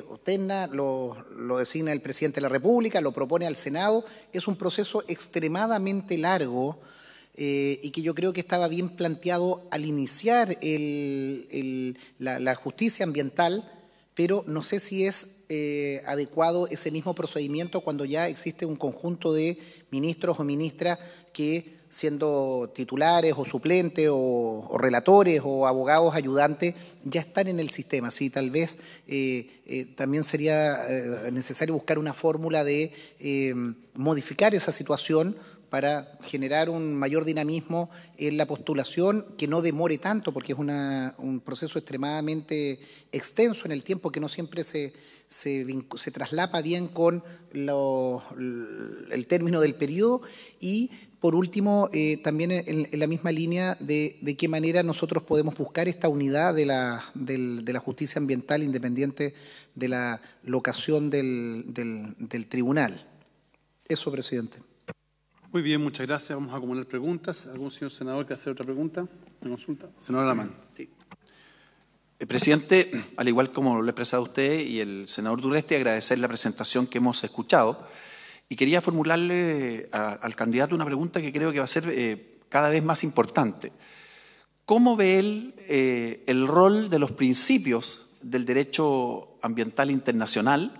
o terna, lo designa el Presidente de la República, lo propone al Senado. Es un proceso extremadamente largo y que yo creo que estaba bien planteado al iniciar la justicia ambiental, pero no sé si es adecuado ese mismo procedimiento cuando ya existe un conjunto de ministros o ministras que, siendo titulares o suplentes o relatores o abogados ayudantes, ya están en el sistema. Sí, tal vez también sería necesario buscar una fórmula de modificar esa situación para generar un mayor dinamismo en la postulación, que no demore tanto, porque es un proceso extremadamente extenso en el tiempo, que no siempre se traslapa bien con el término del periodo. Y, por último, también en la misma línea de qué manera nosotros podemos buscar esta unidad de la justicia ambiental independiente de la locación del tribunal. Eso, presidente. Muy bien, muchas gracias. Vamos a acumular preguntas. ¿Algún señor senador que hacer otra pregunta? ¿Una consulta? Senador Alamán. Sí. Presidente, al igual como lo ha expresado usted y el senador Durresti, agradecer la presentación que hemos escuchado y quería formularle al candidato una pregunta que creo que va a ser cada vez más importante. ¿Cómo ve él el rol de los principios del derecho ambiental internacional?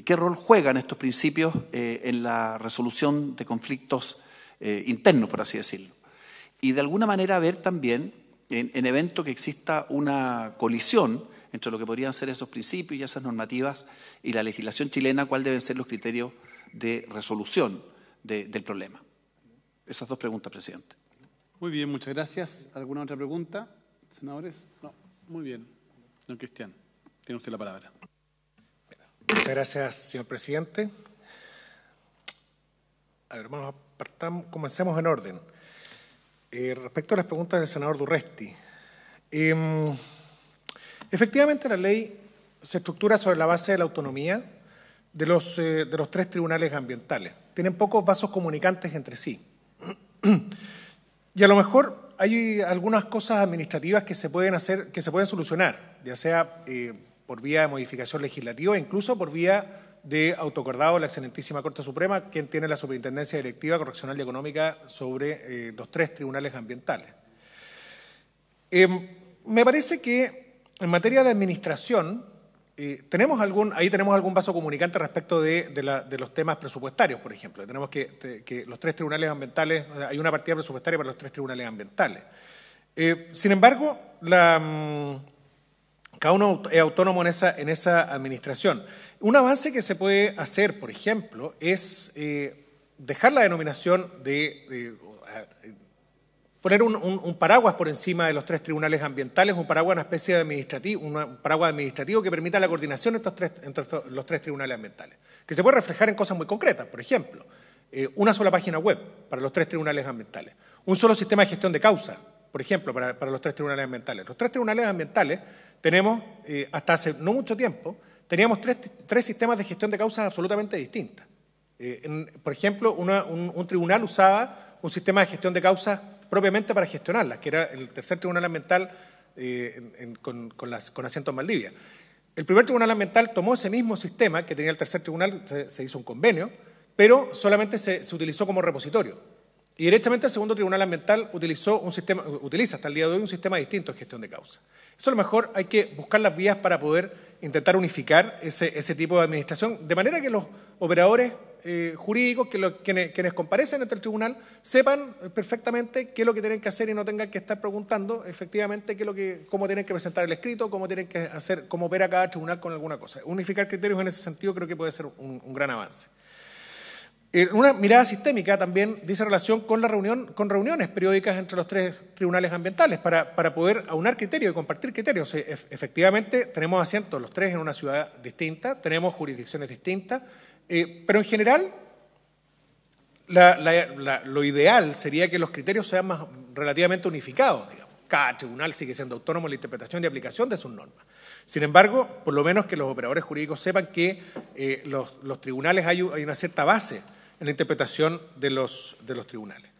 ¿Qué rol juegan estos principios en la resolución de conflictos internos, por así decirlo? Y de alguna manera ver también, en evento que exista una colisión entre lo que podrían ser esos principios y esas normativas y la legislación chilena, cuáles deben ser los criterios de resolución del problema. Esas dos preguntas, presidente. Muy bien, muchas gracias. ¿Alguna otra pregunta, senadores? No. Muy bien. Don Cristian, tiene usted la palabra. Muchas gracias, señor presidente. A ver, comencemos en orden. Respecto a las preguntas del senador Durresti, efectivamente la ley se estructura sobre la base de la autonomía de los tres tribunales ambientales. Tienen pocos vasos comunicantes entre sí. Y a lo mejor hay algunas cosas administrativas que se pueden hacer, que se pueden solucionar, ya sea por vía de modificación legislativa, incluso por vía de autoacordado de la excelentísima Corte Suprema, quien tiene la superintendencia directiva, correccional y económica sobre los tres tribunales ambientales. Me parece que en materia de administración tenemos algún vaso comunicante respecto de los temas presupuestarios, por ejemplo. Tenemos que los tres tribunales ambientales, hay una partida presupuestaria para los tres tribunales ambientales. Sin embargo, cada uno es autónomo en esa administración. Un avance que se puede hacer, por ejemplo, es dejar la denominación poner un paraguas por encima de los tres tribunales ambientales, un paraguas, una especie de administrativo, un paraguas administrativo que permita la coordinación entre los tres tribunales ambientales, que se puede reflejar en cosas muy concretas. Por ejemplo, una sola página web para los tres tribunales ambientales, un solo sistema de gestión de causa, por ejemplo, para los tres tribunales ambientales. Los tres tribunales ambientales tenemos, hasta hace no mucho tiempo, teníamos tres sistemas de gestión de causas absolutamente distintas. Por ejemplo, un tribunal usaba un sistema de gestión de causas propiamente para gestionarlas, que era el tercer tribunal ambiental con asiento en Valdivia. El primer tribunal ambiental tomó ese mismo sistema que tenía el tercer tribunal, se hizo un convenio, pero solamente se utilizó como repositorio. Y directamente el segundo tribunal ambiental utiliza hasta el día de hoy un sistema distinto de gestión de causas. Eso a lo mejor hay que buscar las vías para poder intentar unificar ese tipo de administración, de manera que los operadores jurídicos, quienes comparecen ante el tribunal, sepan perfectamente qué es lo que tienen que hacer y no tengan que estar preguntando efectivamente cómo tienen que presentar el escrito, cómo tienen que hacer, cómo opera cada tribunal con alguna cosa. Unificar criterios en ese sentido creo que puede ser un gran avance. Una mirada sistémica también dice relación con reuniones periódicas entre los tres tribunales ambientales para poder aunar criterios y compartir criterios. Efectivamente, tenemos asientos los tres en una ciudad distinta, tenemos jurisdicciones distintas, pero en general lo ideal sería que los criterios sean más relativamente unificados, digamos. Cada tribunal sigue siendo autónomo en la interpretación y aplicación de sus normas. Sin embargo, por lo menos que los operadores jurídicos sepan que los tribunales hay una cierta base en la interpretación de los tribunales.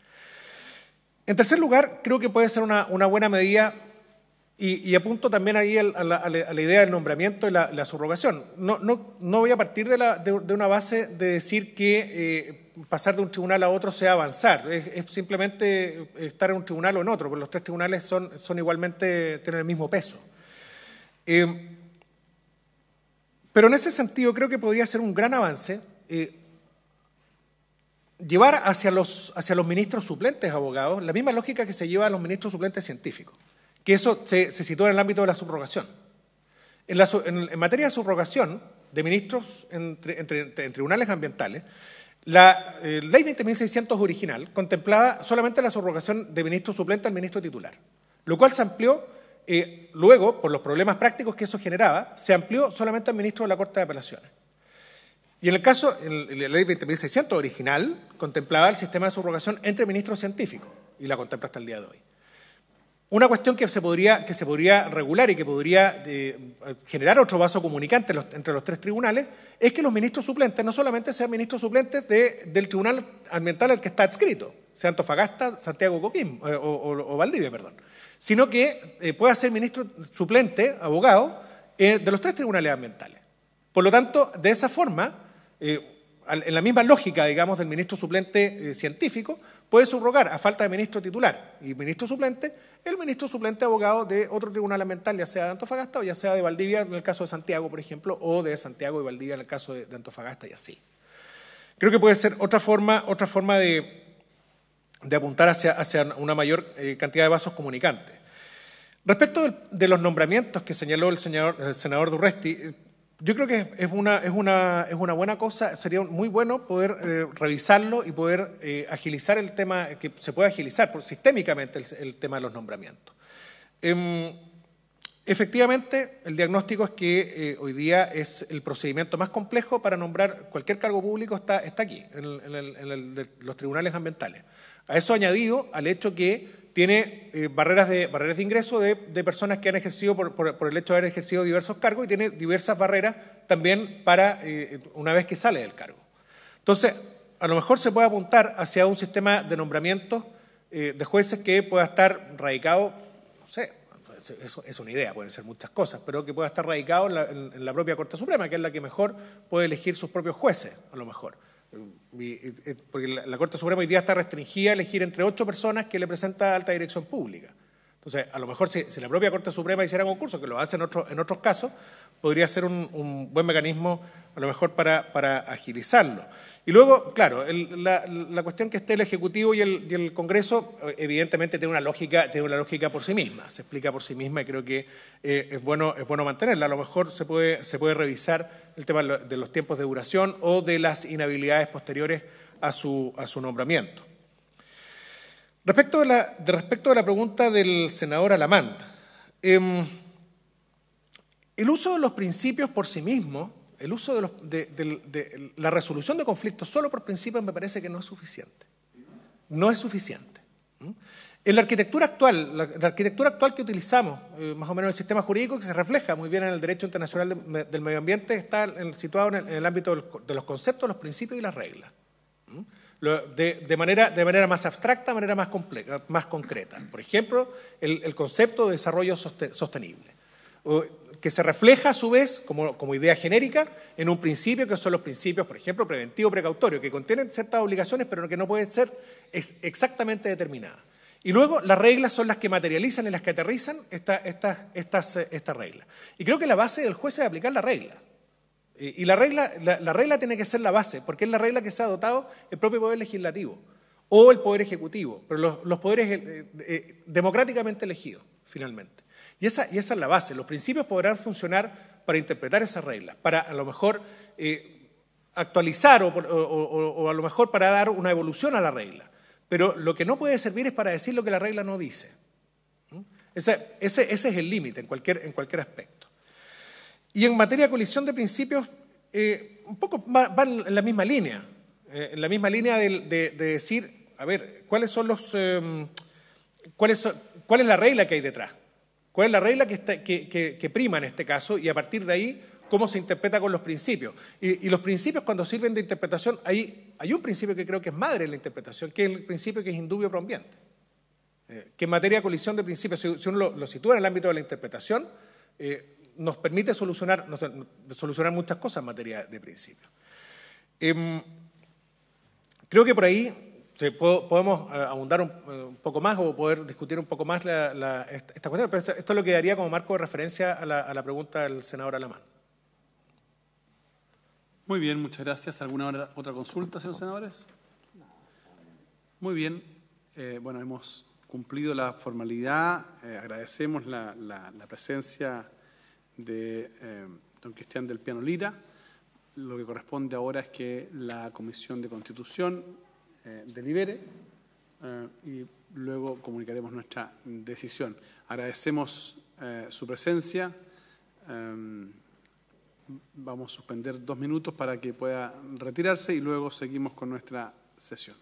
En tercer lugar, creo que puede ser una buena medida, y apunto también ahí a la idea del nombramiento y la subrogación. No voy a partir de una base de decir que pasar de un tribunal a otro sea avanzar, es simplemente estar en un tribunal o en otro, porque los tres tribunales son igualmente, tienen el mismo peso. Pero en ese sentido creo que podría ser un gran avance llevar hacia los ministros suplentes abogados la misma lógica que se lleva a los ministros suplentes científicos, que eso se sitúa en el ámbito de la subrogación. En materia de subrogación de ministros en tribunales ambientales, la ley 20.600 original contemplaba solamente la subrogación de ministro suplente al ministro titular, lo cual se amplió luego, por los problemas prácticos que eso generaba, se amplió solamente al ministro de la Corte de Apelaciones. Y en el caso, la ley 20.600 original contemplaba el sistema de subrogación entre ministros científicos, y la contempla hasta el día de hoy. Una cuestión que se podría regular y que podría generar otro vaso comunicante entre los tres tribunales es que los ministros suplentes no solamente sean ministros suplentes del tribunal ambiental al que está adscrito, sea Antofagasta, Santiago, Coquimbo o Valdivia, perdón, sino que pueda ser ministro suplente, abogado, de los tres tribunales ambientales. Por lo tanto, de esa forma, en la misma lógica, digamos, del ministro suplente científico, puede subrogar a falta de ministro titular y ministro suplente, el ministro suplente abogado de otro tribunal ambiental, ya sea de Antofagasta o ya sea de Valdivia, en el caso de Santiago, por ejemplo, o de Santiago y Valdivia en el caso de Antofagasta y así. Creo que puede ser otra forma de apuntar hacia una mayor cantidad de vasos comunicantes. Respecto de los nombramientos que señaló el senador Durresti, yo creo que es una buena cosa, sería muy bueno poder revisarlo y poder agilizar el tema, que se pueda agilizar sistémicamente el tema de los nombramientos. Efectivamente, el diagnóstico es que hoy día es el procedimiento más complejo para nombrar cualquier cargo público, está aquí, en los tribunales ambientales. A eso añadido al hecho que tiene barreras de ingreso de personas que han ejercido por el hecho de haber ejercido diversos cargos y tiene diversas barreras también para una vez que sale del cargo. Entonces, a lo mejor se puede apuntar hacia un sistema de nombramientos de jueces que pueda estar radicado, no sé, eso es una idea, pueden ser muchas cosas, pero que pueda estar radicado en la propia Corte Suprema, que es la que mejor puede elegir sus propios jueces, a lo mejor. Porque la Corte Suprema hoy día está restringida a elegir entre 8 personas que le presenta alta dirección pública. Entonces, a lo mejor si la propia Corte Suprema hiciera concurso, que lo hace en otros casos, podría ser un buen mecanismo a lo mejor para agilizarlo. Y luego, claro, la cuestión que esté el Ejecutivo y el Congreso, evidentemente tiene una lógica por sí misma, se explica por sí misma y creo que es bueno mantenerla. A lo mejor se puede revisar el tema de los tiempos de duración o de las inhabilidades posteriores a su nombramiento. Respecto de la pregunta del senador Alamán, el uso de los principios por sí mismos, el uso de la resolución de conflictos solo por principios me parece que no es suficiente. No es suficiente. En la arquitectura actual que utilizamos, más o menos el sistema jurídico, que se refleja muy bien en el derecho internacional del medio ambiente, está situado en el ámbito de los conceptos, los principios y las reglas. De manera más abstracta, de manera más concreta. Por ejemplo, el concepto de desarrollo sostenible, que se refleja a su vez como idea genérica en un principio que son los principios, por ejemplo, preventivo-precautorio, que contienen ciertas obligaciones pero que no pueden ser exactamente determinadas. Y luego las reglas son las que materializan y las que aterrizan estas reglas. Y creo que la base del juez es aplicar la regla. Y la regla tiene que ser la base, porque es la regla que se ha dotado el propio Poder Legislativo o el Poder Ejecutivo, pero los poderes democráticamente elegidos, finalmente. Y esa es la base. Los principios podrán funcionar para interpretar esas reglas, para a lo mejor actualizar o a lo mejor para dar una evolución a la regla. Pero lo que no puede servir es para decir lo que la regla no dice. Ese es el límite en cualquier aspecto. Y en materia de colisión de principios, un poco va en la misma línea. En la misma línea de decir, a ver, ¿cuál es la regla que hay detrás? ¿Cuál es la regla que prima en este caso? Y a partir de ahí, ¿cómo se interpreta con los principios? Y los principios, cuando sirven de interpretación, hay un principio que creo que es madre en la interpretación, que es el principio que es indubio pro ambiente. Que en materia de colisión de principios, si uno lo sitúa en el ámbito de la interpretación, nos permite solucionar muchas cosas en materia de principios. Creo que por ahí podemos abundar un poco más o poder discutir un poco más esta cuestión, pero esto es lo que daría como marco de referencia a la pregunta del senador Alamán. Muy bien, muchas gracias. ¿Alguna otra consulta, señores senadores? Muy bien. Bueno, hemos cumplido la formalidad. Agradecemos la presencia de don Cristian del Piano Lira. Lo que corresponde ahora es que la Comisión de Constitución delibere y luego comunicaremos nuestra decisión. Agradecemos su presencia. Vamos a suspender 2 minutos para que pueda retirarse y luego seguimos con nuestra sesión.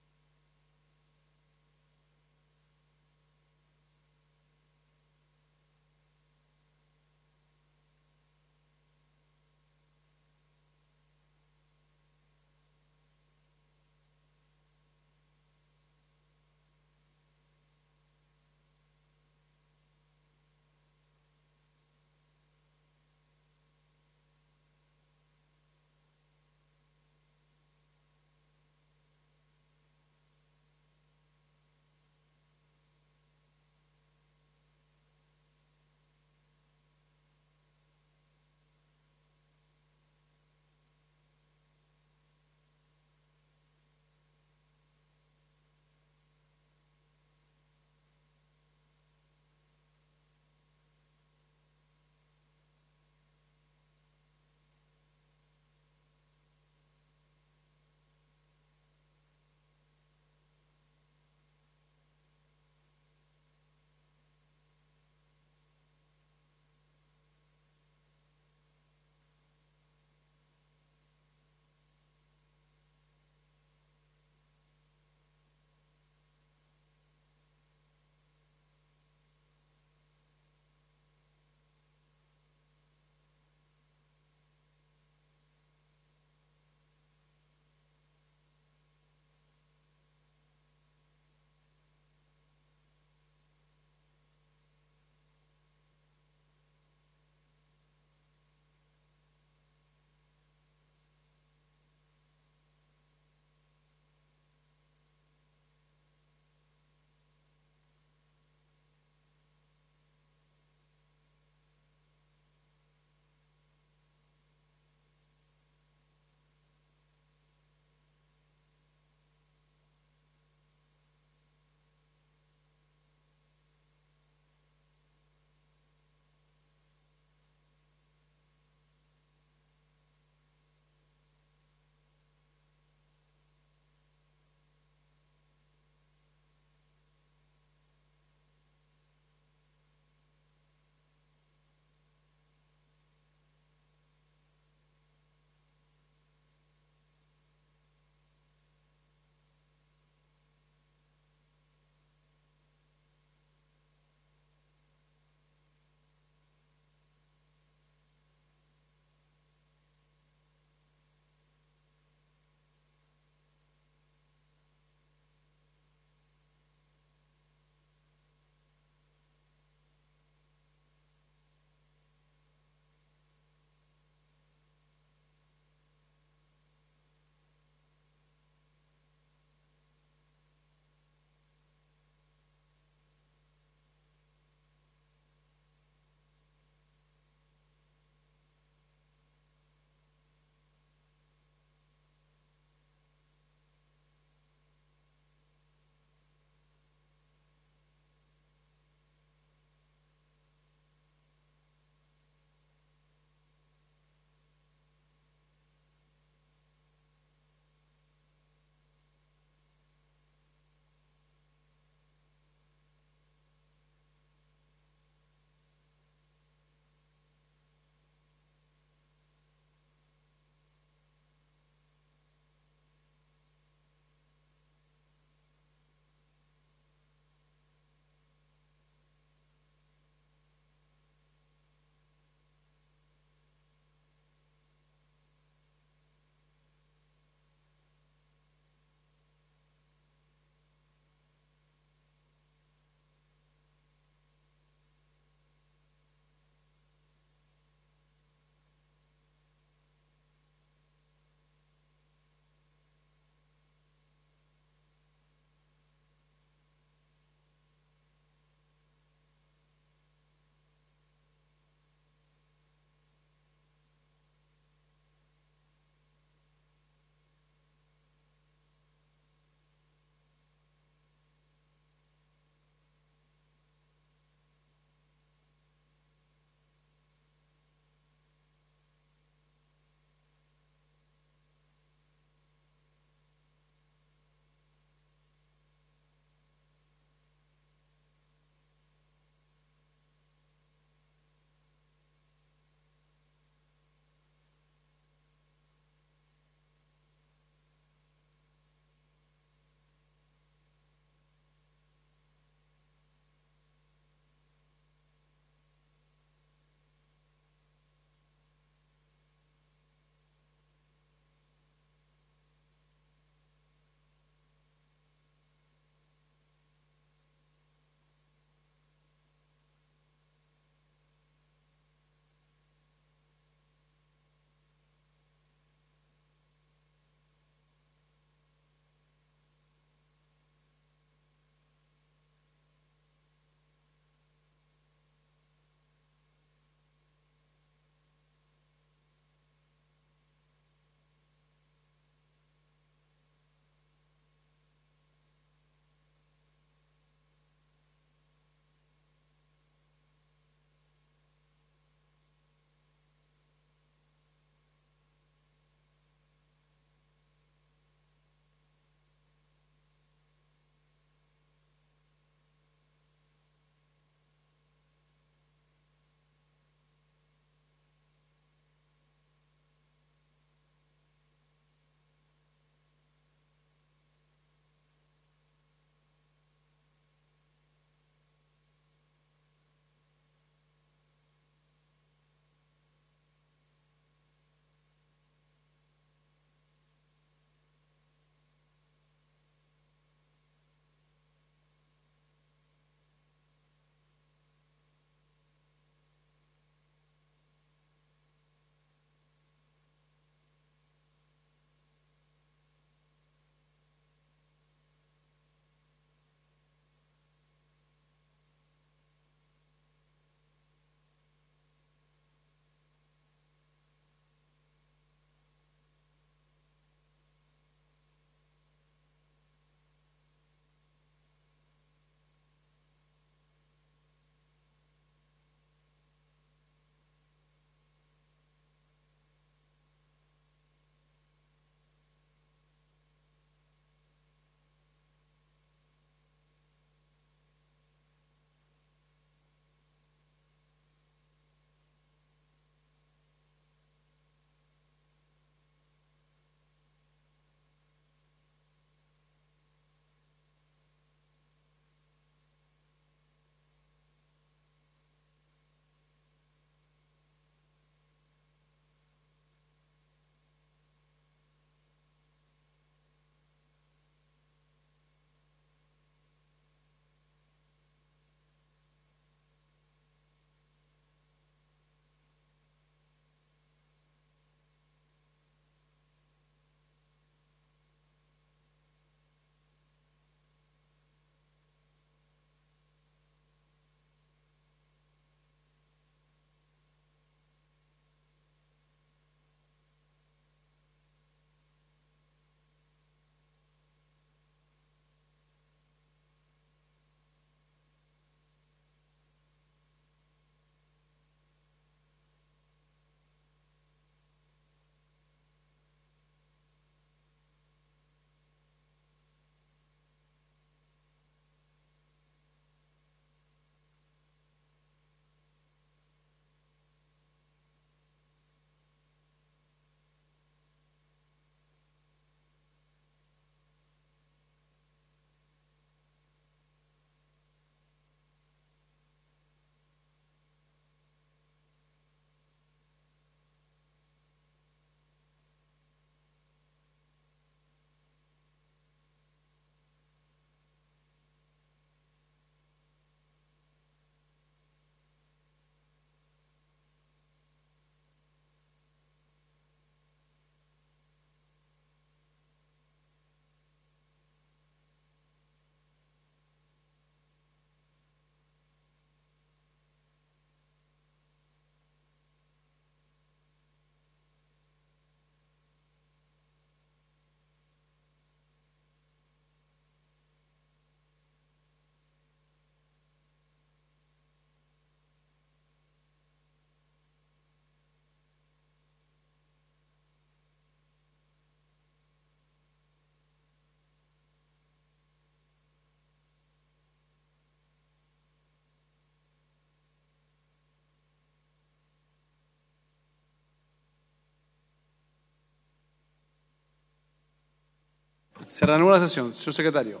Se reanuda la sesión. Señor secretario.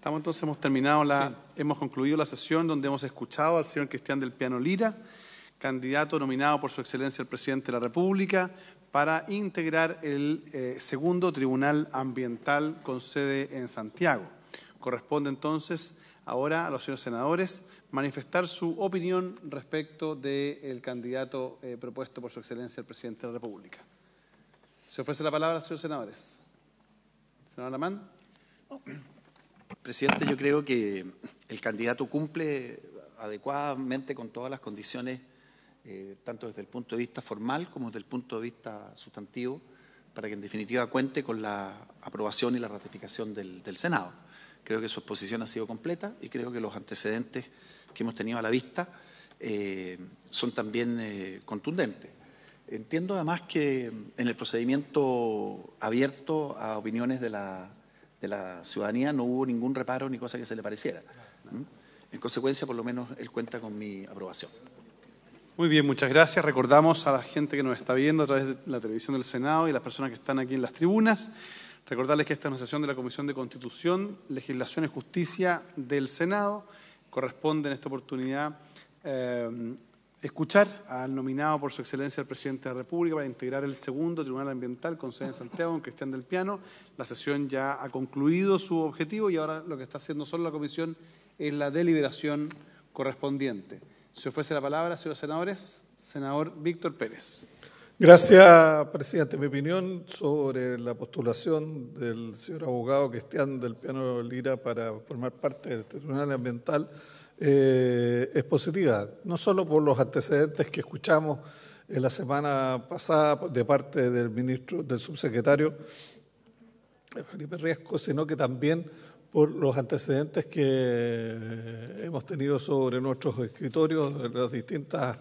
Hemos terminado hemos concluido la sesión donde hemos escuchado al señor Cristian del Piano Lira, candidato nominado por su excelencia el presidente de la República para integrar el segundo Tribunal Ambiental con sede en Santiago. Corresponde entonces ahora a los señores senadores manifestar su opinión respecto del candidato propuesto por su excelencia el presidente de la República. Se ofrece la palabra, señores senadores. Senador Alamán. Presidente, yo creo que el candidato cumple adecuadamente con todas las condiciones, tanto desde el punto de vista formal como desde el punto de vista sustantivo, para que en definitiva cuente con la aprobación y la ratificación del Senado. Creo que su exposición ha sido completa y creo que los antecedentes que hemos tenido a la vista son también contundentes. Entiendo además que en el procedimiento abierto a opiniones de la ciudadanía no hubo ningún reparo ni cosa que se le pareciera. En consecuencia, por lo menos, él cuenta con mi aprobación. Muy bien, muchas gracias. Recordamos a la gente que nos está viendo a través de la televisión del Senado y las personas que están aquí en las tribunas, recordarles que esta es una sesión de la Comisión de Constitución, Legislación y Justicia del Senado. Corresponde en esta oportunidad escuchar al nominado por su excelencia el presidente de la República para integrar el segundo Tribunal Ambiental con sede en Santiago, don Cristian del Piano. La sesión ya ha concluido su objetivo y ahora lo que está haciendo solo la comisión es la deliberación correspondiente. Se ofrece la palabra, señores senadores. Senador Víctor Pérez. Gracias, presidente. Mi opinión sobre la postulación del señor abogado Cristian del Piano Lira para formar parte del Tribunal Ambiental es positiva, no solo por los antecedentes que escuchamos en la semana pasada de parte del ministro, del subsecretario Felipe Riesco, sino que también por los antecedentes que hemos tenido sobre nuestros escritorios, las distintas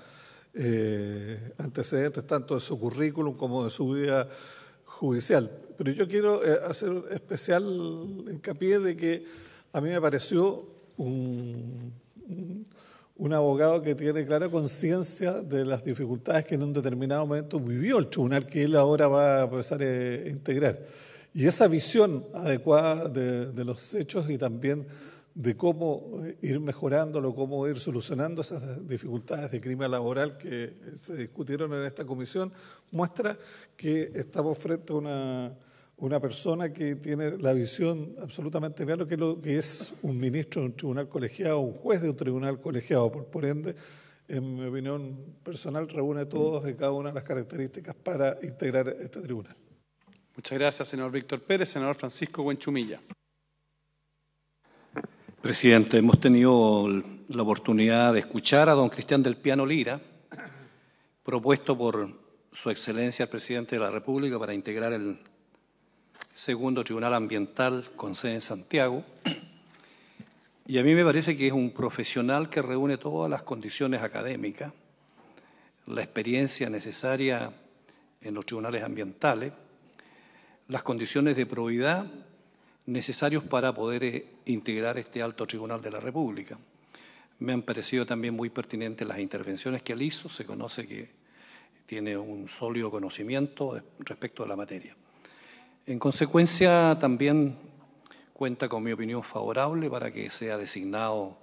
antecedentes, tanto de su currículum como de su vida judicial. Pero yo quiero hacer especial hincapié de que a mí me pareció un abogado que tiene clara conciencia de las dificultades que en un determinado momento vivió el tribunal que él ahora va a empezar a integrar. Y esa visión adecuada de los hechos y también de cómo ir mejorándolo, cómo ir solucionando esas dificultades de crimen laboral que se discutieron en esta comisión, muestra que estamos frente a una persona que tiene la visión absolutamente clara de lo que es un ministro de un tribunal colegiado, un juez de un tribunal colegiado. Por ende, en mi opinión personal, reúne todas y cada una de las características para integrar este tribunal. Muchas gracias, senador Víctor Pérez. Senador Francisco Buenchumilla. Presidente, hemos tenido la oportunidad de escuchar a don Cristian del Piano Lira, propuesto por su excelencia el presidente de la República para integrar el segundo Tribunal Ambiental con sede en Santiago. Y a mí me parece que es un profesional que reúne todas las condiciones académicas, la experiencia necesaria en los tribunales ambientales, las condiciones de probidad necesarios para poder integrar este alto tribunal de la República. Me han parecido también muy pertinentes las intervenciones que él hizo. Se conoce que tiene un sólido conocimiento respecto a la materia. En consecuencia, también cuenta con mi opinión favorable para que sea designado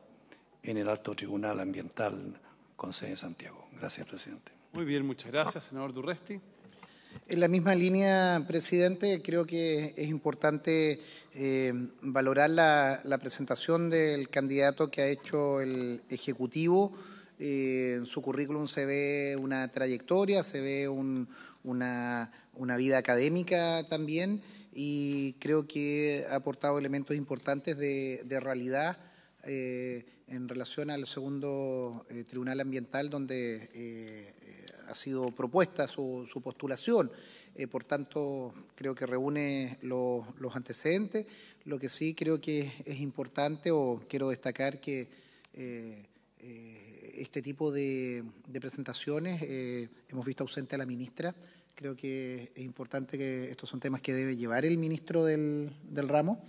en el alto tribunal ambiental con sede en Santiago. Gracias, presidente. Muy bien, muchas gracias, senador Durresti. En la misma línea, presidente, creo que es importante valorar la presentación del candidato que ha hecho el Ejecutivo. En su currículum se ve una trayectoria, se ve una vida académica también, y creo que ha aportado elementos importantes de realidad en relación al segundo Tribunal Ambiental, donde ha sido propuesta su postulación. Por tanto, creo que reúne los antecedentes. Lo que sí creo que es importante, o quiero destacar, que este tipo de presentaciones hemos visto ausente a la ministra. Creo que es importante, que estos son temas que debe llevar el ministro del ramo,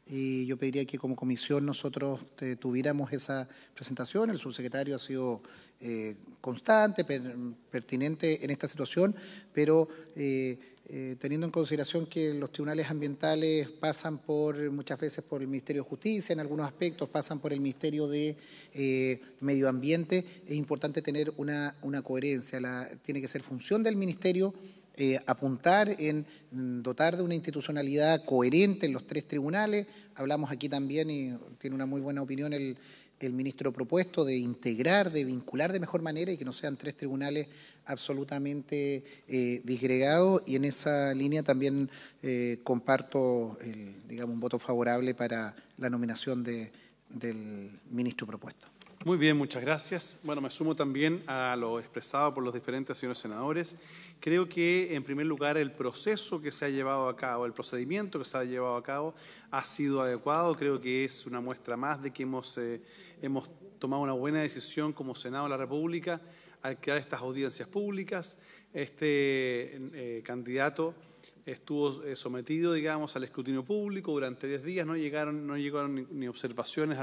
y yo pediría que como comisión nosotros tuviéramos esa presentación. El subsecretario ha sido constante, pertinente en esta situación, pero teniendo en consideración que los tribunales ambientales pasan muchas veces por el Ministerio de Justicia, en algunos aspectos pasan por el Ministerio de Medio Ambiente, es importante tener una coherencia. Tiene que ser función del Ministerio apuntar en dotar de una institucionalidad coherente en los tres tribunales. Hablamos aquí también, y tiene una muy buena opinión el ministro propuesto, de integrar, de vincular de mejor manera y que no sean tres tribunales absolutamente disgregados, y en esa línea también comparto un voto favorable para la nominación del ministro propuesto. Muy bien, muchas gracias. Bueno, me sumo también a lo expresado por los diferentes señores senadores. Creo que, en primer lugar, el proceso que se ha llevado a cabo, el procedimiento que se ha llevado a cabo ha sido adecuado. Creo que es una muestra más de que hemos tomado una buena decisión como Senado de la República al crear estas audiencias públicas. Este candidato estuvo sometido, digamos, al escrutinio público durante 10 días, no llegaron ni observaciones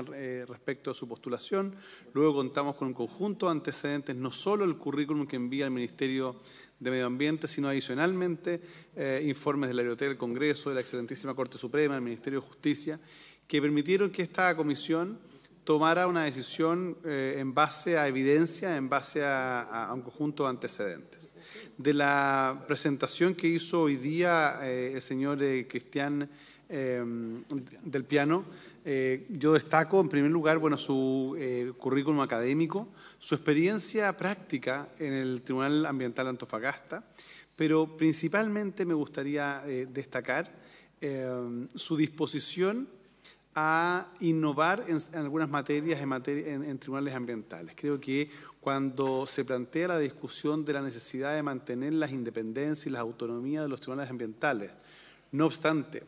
respecto a su postulación. Luego contamos con un conjunto de antecedentes, no solo el currículum que envía el Ministerio de Medio Ambiente, sino adicionalmente informes de la Biblioteca del Congreso, de la Excelentísima Corte Suprema, del Ministerio de Justicia, que permitieron que esta comisión tomara una decisión en base a evidencia, en base a un conjunto de antecedentes. De la presentación que hizo hoy día el señor Cristian del Piano, yo destaco en primer lugar su currículum académico, su experiencia práctica en el Tribunal Ambiental de Antofagasta, pero principalmente me gustaría destacar su disposición a innovar en algunas materias en tribunales ambientales. Creo que cuando se plantea la discusión de la necesidad de mantener las independencias y las autonomías de los tribunales ambientales, no obstante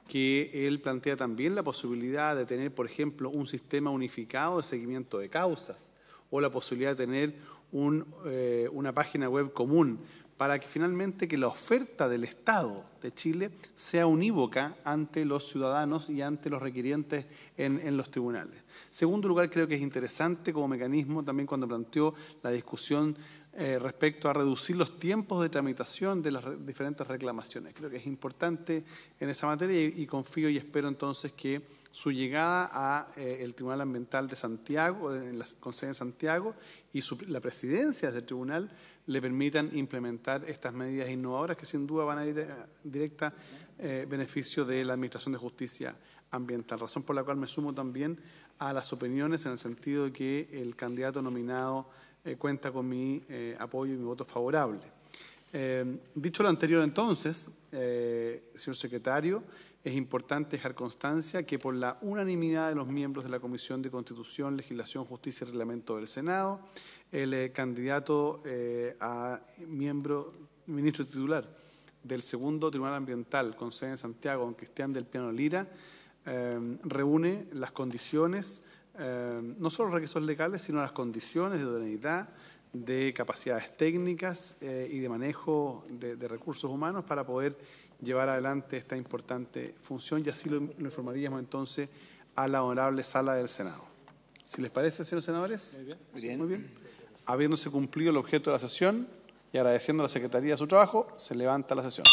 que él plantea también la posibilidad de tener, por ejemplo, un sistema unificado de seguimiento de causas o la posibilidad de tener una página web común para que finalmente que la oferta del Estado de Chile sea unívoca ante los ciudadanos y ante los requirientes en los tribunales. Segundo lugar, creo que es interesante como mecanismo también cuando planteó la discusión respecto a reducir los tiempos de tramitación de las diferentes reclamaciones. Creo que es importante en esa materia y confío y espero entonces que su llegada a el Tribunal Ambiental de Santiago, con sede en Santiago, y la presidencia del tribunal le permitan implementar estas medidas innovadoras que sin duda van a ir directa beneficio de la Administración de Justicia Ambiental, razón por la cual me sumo también a las opiniones en el sentido de que el candidato nominado cuenta con mi apoyo y mi voto favorable. Dicho lo anterior entonces, señor secretario, es importante dejar constancia que por la unanimidad de los miembros de la Comisión de Constitución, Legislación, Justicia y Reglamento del Senado, el candidato a ministro titular del segundo Tribunal Ambiental con sede en Santiago, don Cristian del Piano Lira, reúne las condiciones, no solo los requisitos legales, sino las condiciones de idoneidad, de capacidades técnicas y de manejo de recursos humanos para poder llevar adelante esta importante función, y así lo informaríamos entonces a la honorable sala del Senado. ¿Si les parece, señores senadores? Muy bien. Habiéndose cumplido el objeto de la sesión y agradeciendo a la Secretaría su trabajo, se levanta la sesión.